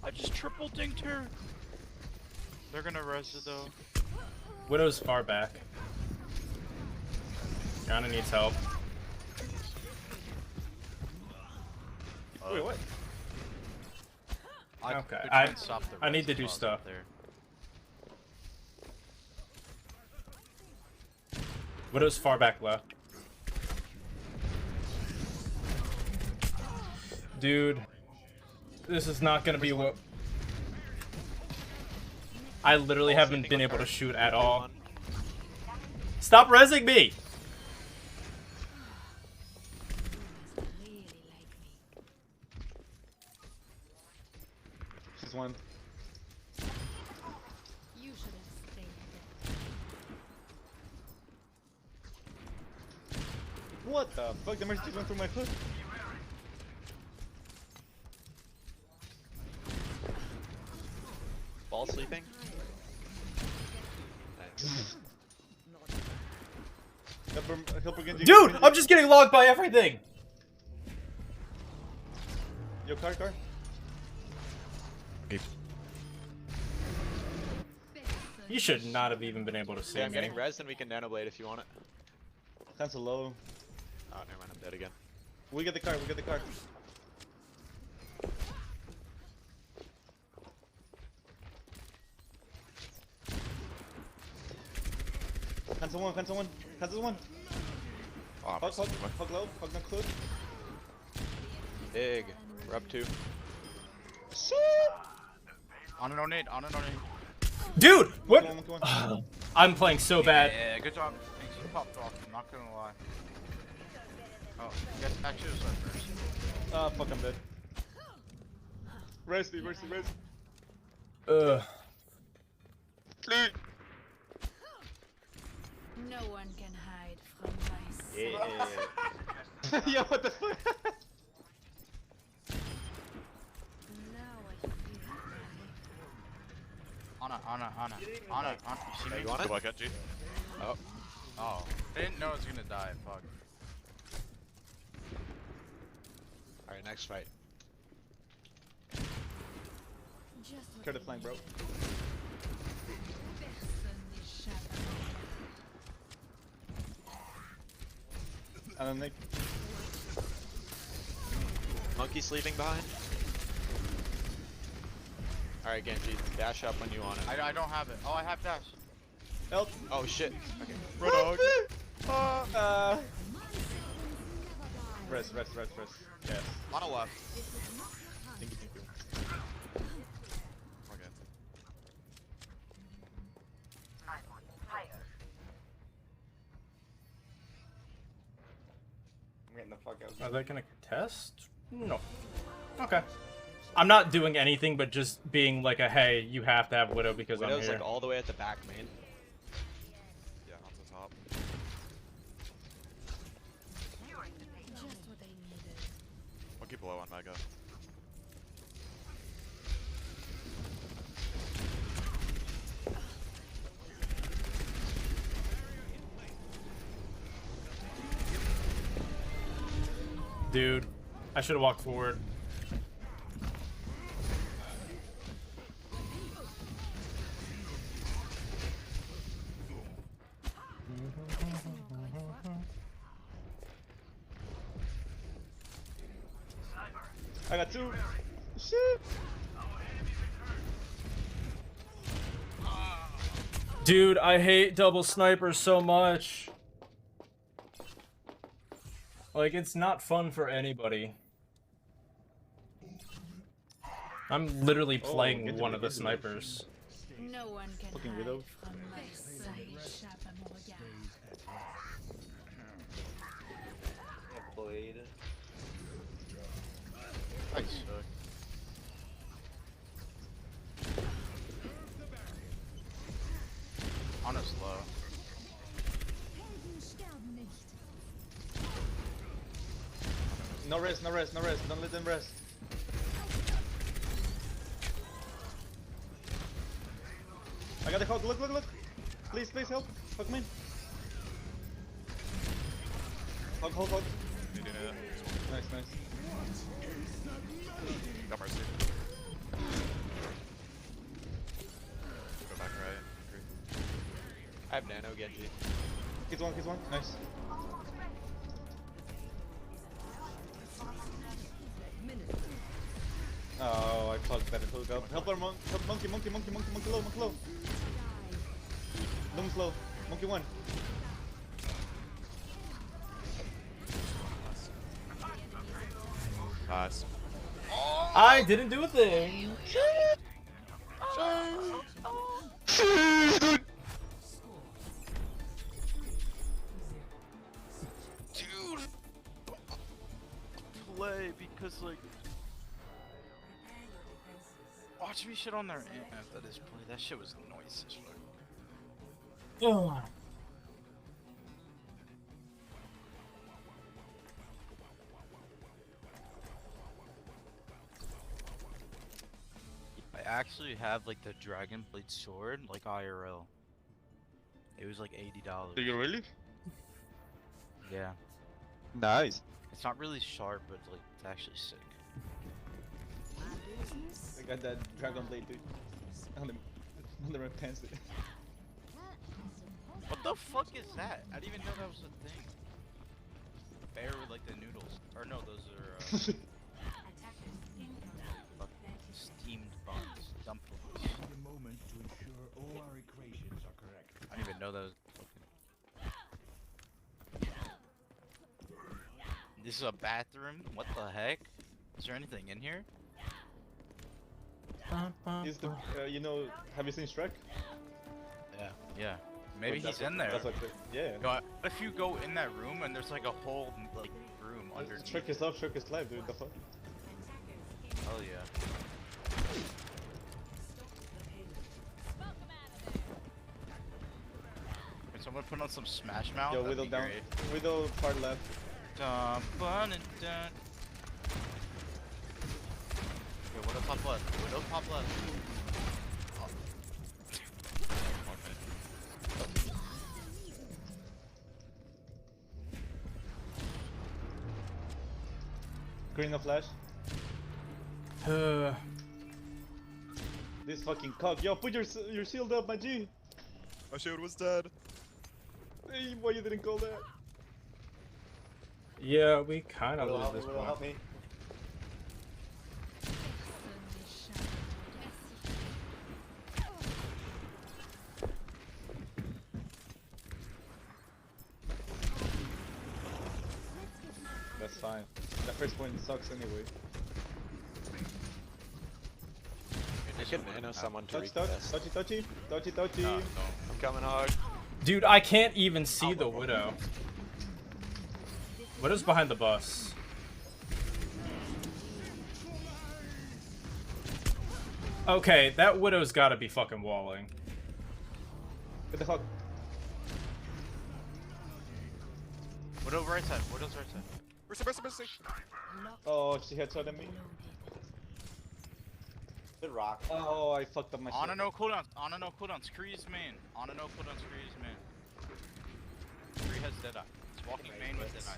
I just triple dinked her. They're gonna res it though. Widow's far back. Yana needs help. Wait, what? Okay, they're trying to stop the I need to res do clause stuff. up there. Widow's far back left. Dude, this is not gonna be what... I literally haven't been able to shoot at all. Stop rezzing me! She's one. You should have stayed What the fuck? The mercy went through my foot. Ball sleeping? Nice. Dude, I'm just getting logged by everything! Yo, car. You should not have even been able to see Yeah, I'm me. getting res and we can nanoblade if you want it. Cancel low. Oh, never mind, I'm dead again. We get the car. Cancel one. Oh, Hug low, hug not close. Big. We're up 2. On and on it. Dude, what? Come on. I'm playing so bad. Yeah, good job. Thanks, you popped off. I'm not gonna lie. Oh, yes, actually, it was our first. Ah, fuck, I'm dead. Rest me. No one can hide from my sight. Yo, what the fuck? Anna. You see me? You want it? Go back at G. Oh. I didn't know I was gonna die. Fuck. Alright, next fight. Try to flank, bro. And then Nick. Monkey sleeping behind. Alright, Genji, dash up when you want it. I don't have it. Oh, I have dash. Help! Oh shit. Okay. Roadhog! Rest. Yes. On a left. Thank you. Okay. I'm getting the fuck out. Are they gonna contest? No. Okay. I'm not doing anything but just being like a hey, you have to have Widow because Widow's I'm here. like all the way at the back main. Yeah, on the top. Just what I needed. Monkey below on Mega. Dude, I should have walked forward. I got 2. Shit! Dude, I hate double snipers so much. Like, it's not fun for anybody. I'm literally playing one of the snipers. No one can Fucking hide Widow. from my No rest, no rest, no rest. Don't let them rest. I got the hog. Look, look, look. Please, please help. Hug me. Hug, hug, hug. Nice, nice. Got mercy. Go back right. I have nano, Genji. Hit one, nice. Oh, I fucked better hook up. Help our monkey low, monkey low. Monkey's low. Monkey one. Nice. I didn't do a thing. Dude. Play because like. Watch me shit on their after this play. That shit was noisy as fuck. I actually have like the Dragon Blade sword, like IRL. It was like $80. Do you really? Yeah. Nice. It's not really sharp, but like it's actually sick. I got that Dragon Blade, dude. On the red pants, dude. What the fuck is that? I didn't even know that was a thing. Bear with like the noodles. Or no, those are steamed buns. Dumplings. The moment to ensure all our equations are correct. I didn't even know that was fucking... This is a bathroom? What the heck? Is there anything in here? Is the you know? Have you seen Shrek? Yeah. Maybe Well, he's in there. That's what yeah. No, if you go in that room and there's like a whole like room underneath. Shrek is love, Shrek is life, dude. The fuck? Hell yeah. Can someone put on some Smash Mouth? Yo, That'd Widow be down. great. Widow far left. Dun, bun, and dun. Yo, Widow top left. Widow top left. Oh. Green of flash. This fucking cock. Yo, put your shield up, my G. My shield was dead. Hey, why you didn't call that? Yeah, we kind of Will lose help me, this will point. help me. That's fine. That first point sucks anyway. I could nano someone to Touch, touch, retest. touchy. I'm coming hard. Dude, I can't even see the Widow. Widow's behind the bus. Okay, that Widow's gotta be fucking walling. Get the hug. Widow right side. Widow's right side. Mercy. Oh, she headshot at me. Good rock. Oh, I fucked up my On shit. a no cooldown. On a no cooldown. Screeze main. On a no cooldown. Screeze main. Scree has Deadeye. It's walking main with Deadeye.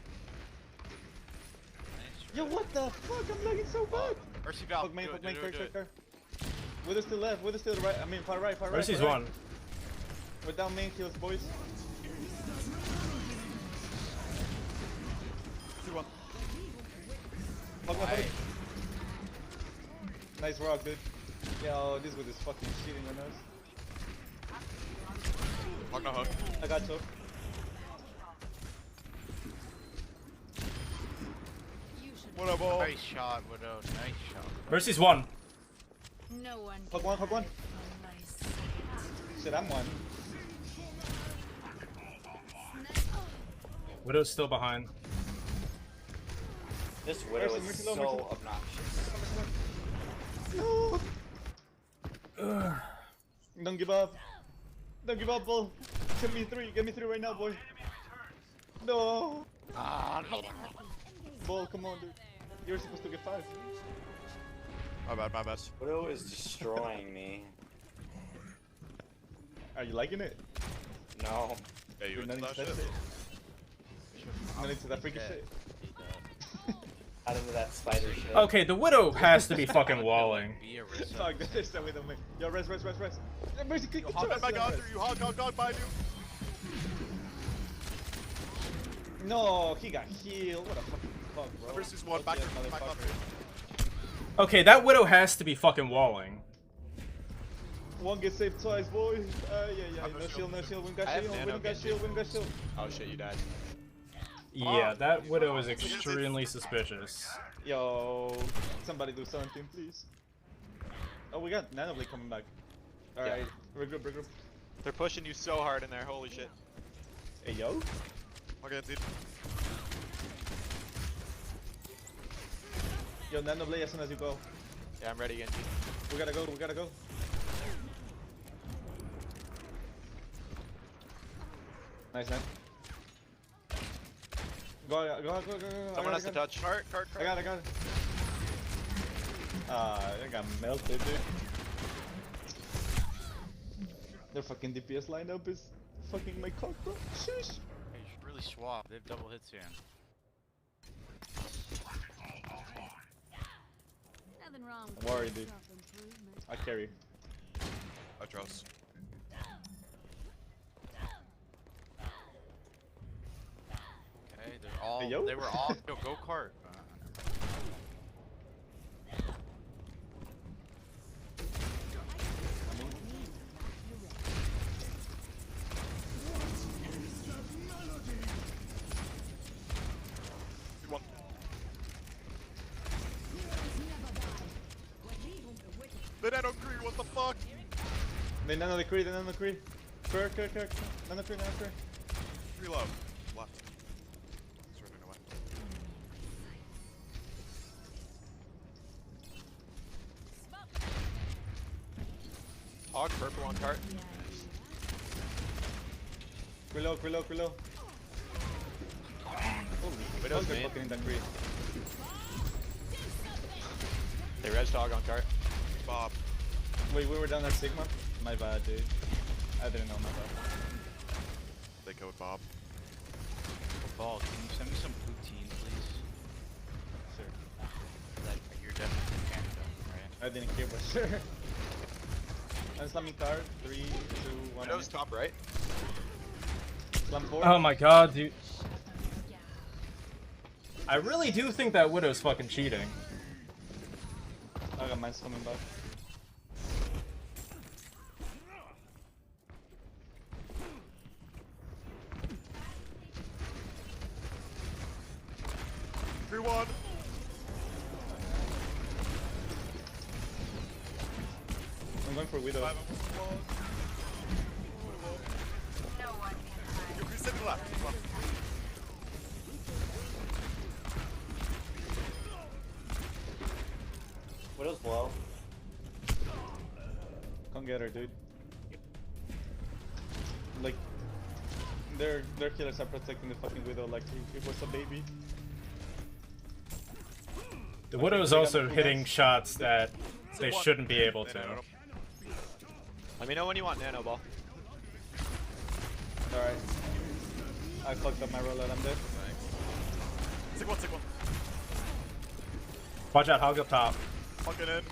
Yo, what the fuck? I'm lagging so bad. Mercy Valve. Fuck main, Do fuck it, main, do it, do it. car. Wither's still left, Wither's still right. I mean, far right. Mercy's far right. one. We're down main kills, boys. 2-1. Hug my buddy. Nice rock, dude. Yo, this with is fucking cheating on us. Hug no hug. I got you. What up, ball? Nice shot, Widow. Nice shot. Mercy's one. No one. Hug one. on my Shit, I'm one. Widow's still behind. This Widow Mercy, is Mercy low, so Mercy. obnoxious. No. Don't give up. Don't give up, Bull. Get me three right now, boy. No. Ah, no. ball, come on, dude. You're supposed to get 5. My bad, my bad. Widow is destroying me. Are you liking it? No. Yeah, you You're not into into that that shit? shit? Not into that freaky shit? Out of that spider shit. Okay, the Widow has to be fucking walling. Fuck, there's that with him. Yo, rest. Yeah, Mercy, kick the Hog trust, back yeah, on rest. through you, hog, behind you. No, he got healed. What a fucking fuck, bro. Versus one, back on through. Okay, that Widow has to be fucking walling. One gets saved twice, boy. Yeah. No shield. Win got shield. Oh shit, you died. Yeah, that Widow is extremely suspicious. Yo, somebody do something, please. Oh, we got Nanoblade coming back. Alright, regroup. They're pushing you so hard in there, holy shit. Hey, yo. Okay, dude. Yo, Nanoblade as soon as you go. Yeah, I'm ready, Genji. We gotta go. Nice, man. Go. Someone has to touch. Cart. I got it. I got melted, dude. Their fucking DPS lineup is fucking my cock, bro. Sheesh. Hey, you should really swap. They have double hits here. Nothing wrong with Don't worry, dude. self-improvement. I carry. I trust. Okay, they're all. Hey, yo. They were all. Yo, go kart. The Nano Creed, what the fuck? They nano the Cree. Kirk. Nano Cree. Reload. Left. He's running away. Hog purple on cart. Reload. Holy, Widow's they're main. fucking in that Cree. They res dog on cart. Bob. Wait, we were down at Sigma? My bad, dude. I didn't know, my bad. They go with Bob. Ball, can you send me some poutine, please? Sure. Like, you're definitely from Canada, right? I didn't care, but sure. I'm slamming card. 3, 2, 1. Widow's top right. Slam 4. Oh my god, dude. I really do think that Widow's fucking cheating. I got mines coming back. Everyone. I'm going for Widow. You can sit to the left. Widow's below. Come get her, dude. Like, their killers are protecting the fucking Widow like it was a baby. The Widow's also hitting shots that they shouldn't be able to. Let me know when you want Nano Ball. Alright. I fucked up my rollout, I'm dead. Sick one. Watch out, Hog up top. Fucking in.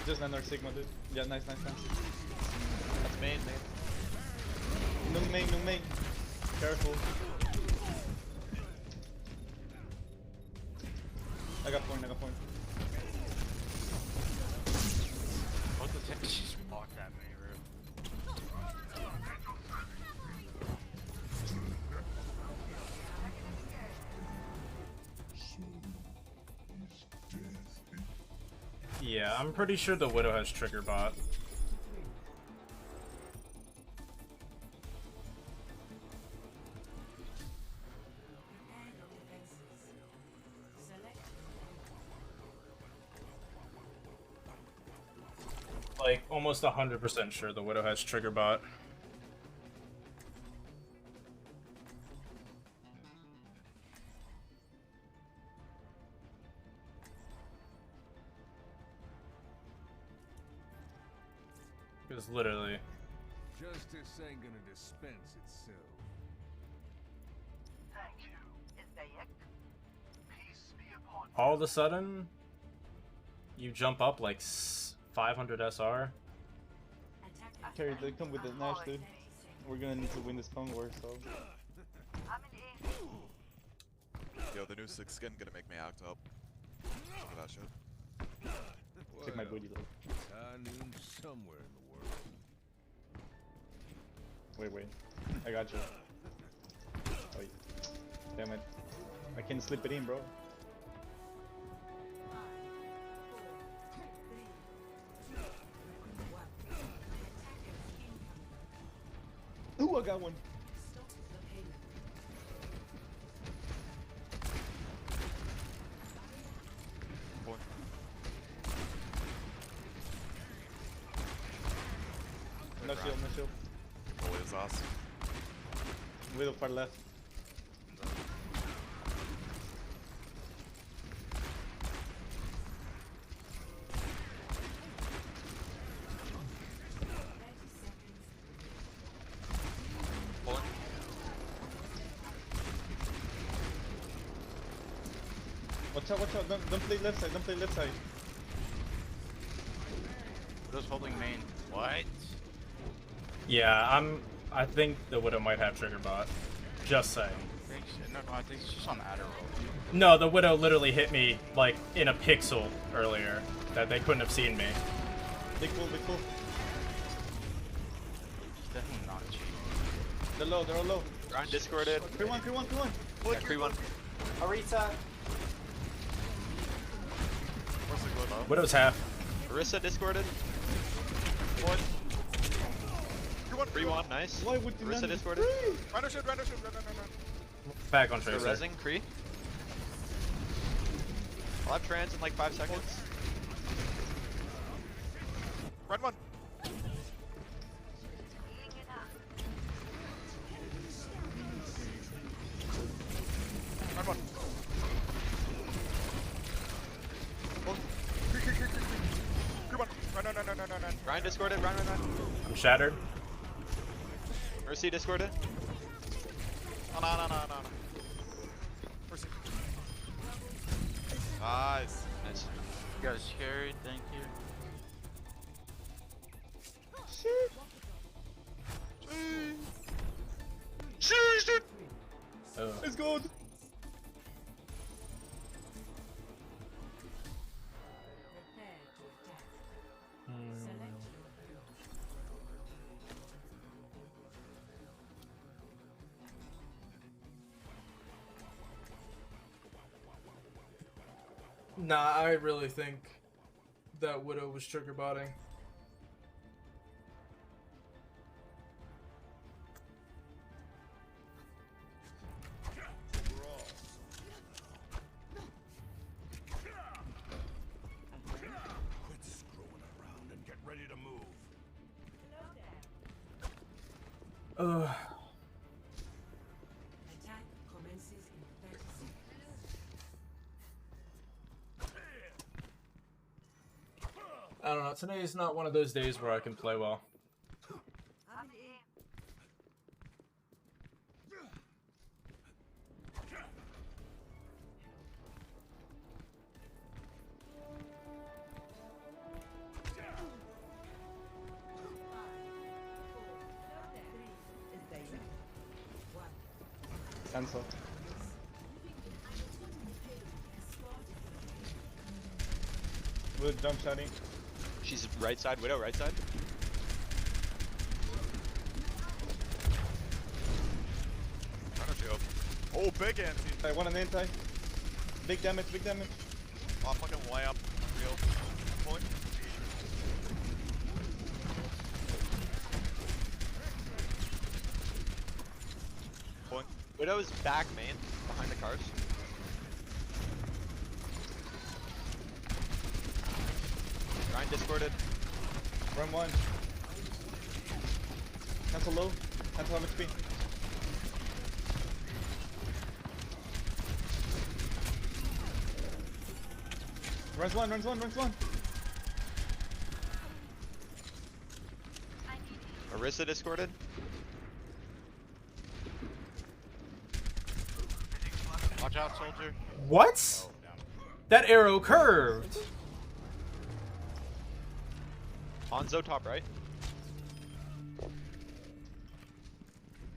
Just another Sigma, dude. Yeah, nice. That's main. No main. Careful. I got point. What the heck? She just walked at me, Yeah, I'm pretty sure the Widow has trigger bot. Like, almost 100% sure the Widow has trigger bot. Because literally. Justice ain't gonna dispense itself. Thank you. Isayek. Peace be upon All of a sudden, you jump up like 500 SR. Carry, they come with the Nash, dude. We're gonna need to win this Kong War, so. Yo, the new 6 skin gonna make me act up. Look at that shit. Check my booty though. I knew somewhere in the world. Wait. I got you. Oh, yeah. Damn it. I can't slip it in, bro. Ooh, I got one. No shield, no shield. Holy is awesome. Widow far left. Watch out, don't play left side, don't play left side. Widow's holding main. What? Yeah, I think the Widow might have trigger bot. Just saying. No, I think she's on Adderall. No, the Widow literally hit me like in a pixel earlier that they couldn't have seen me. Big pull. She's definitely not cheap. They're low, they're all low. Ryan discorded. Cree one. Yeah, Cree one. Arita. Where's the glove? Widow's half. Marissa discorded. One. Cree one, nice. Why would you Marissa discorded. Rhino shoot, run. Back on They're Tracer. rezzing, Cree. I'll have trans in like 5 seconds. Run one. Run one. Cree one. Run. Ryan discorded, run. I'm shattered. Mercy discorded. Oh, no. Mercy. Nice. Nice. You guys carried, thank you. Shit. Oh. It's good. Nah, I really think that Widow was trigger botting. Quit screwing around and get ready to move. Ugh. Attack commences in 30 seconds. I don't know. Today is not one of those days where I can play well. Cancel. We'll jump shotting. She's right side, Widow, right side. Rhino shield. Oh, big anti. I want an anti. Big damage. Oh, fucking lamp. Real. Point. Point. Widow's back main, behind the cars. Ryan discorded. Run one. Cancel low. Cancel HP. Runs one. Orisa discorded? Watch out, soldier. What? That arrow curved. Hanzo top right.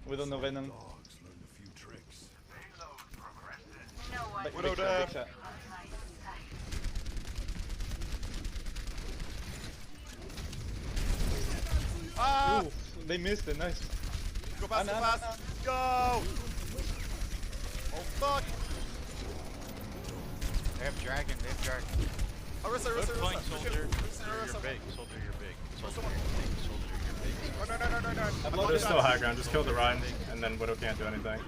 We don't know Venom. Widow Big down. shot. Ah! Ooh, they missed it, nice. Go fast, go fast. Go! Oh fuck! They have dragon, they have dragon. Orisa, Good Orisa, point, Orisa. soldier. Orisa, You're Orisa. big, soldier, you're big. Soldier, you're big, soldier, you're big. No. There's still high ground. Just kill the Rhine, and then Widow can't do anything.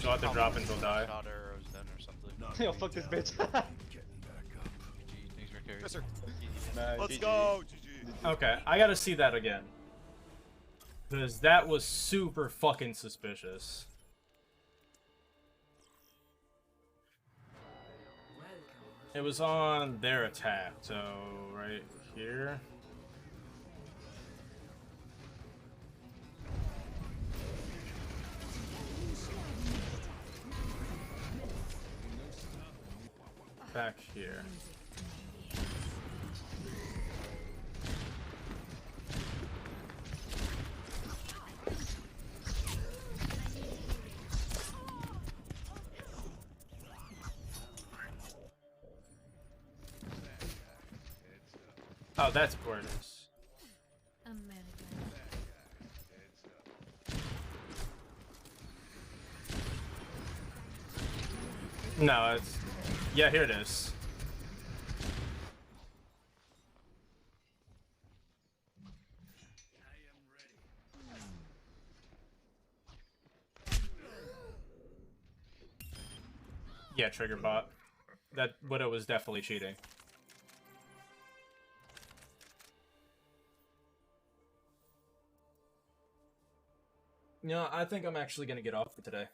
She'll have to drop and she'll die. Shot arrows then or something. Yo, fuck this bitch. GG, thanks for carrying. Yes, sir. Nah, Let's GG. go! GG. Okay, I gotta see that again. Because that was super fucking suspicious. It was on their attack, so right here. Back here. Oh, that's gorgeous. No, it's... Yeah, here it is. Yeah, trigger bot. That Widow was definitely cheating. You know, I think I'm actually gonna get off for today.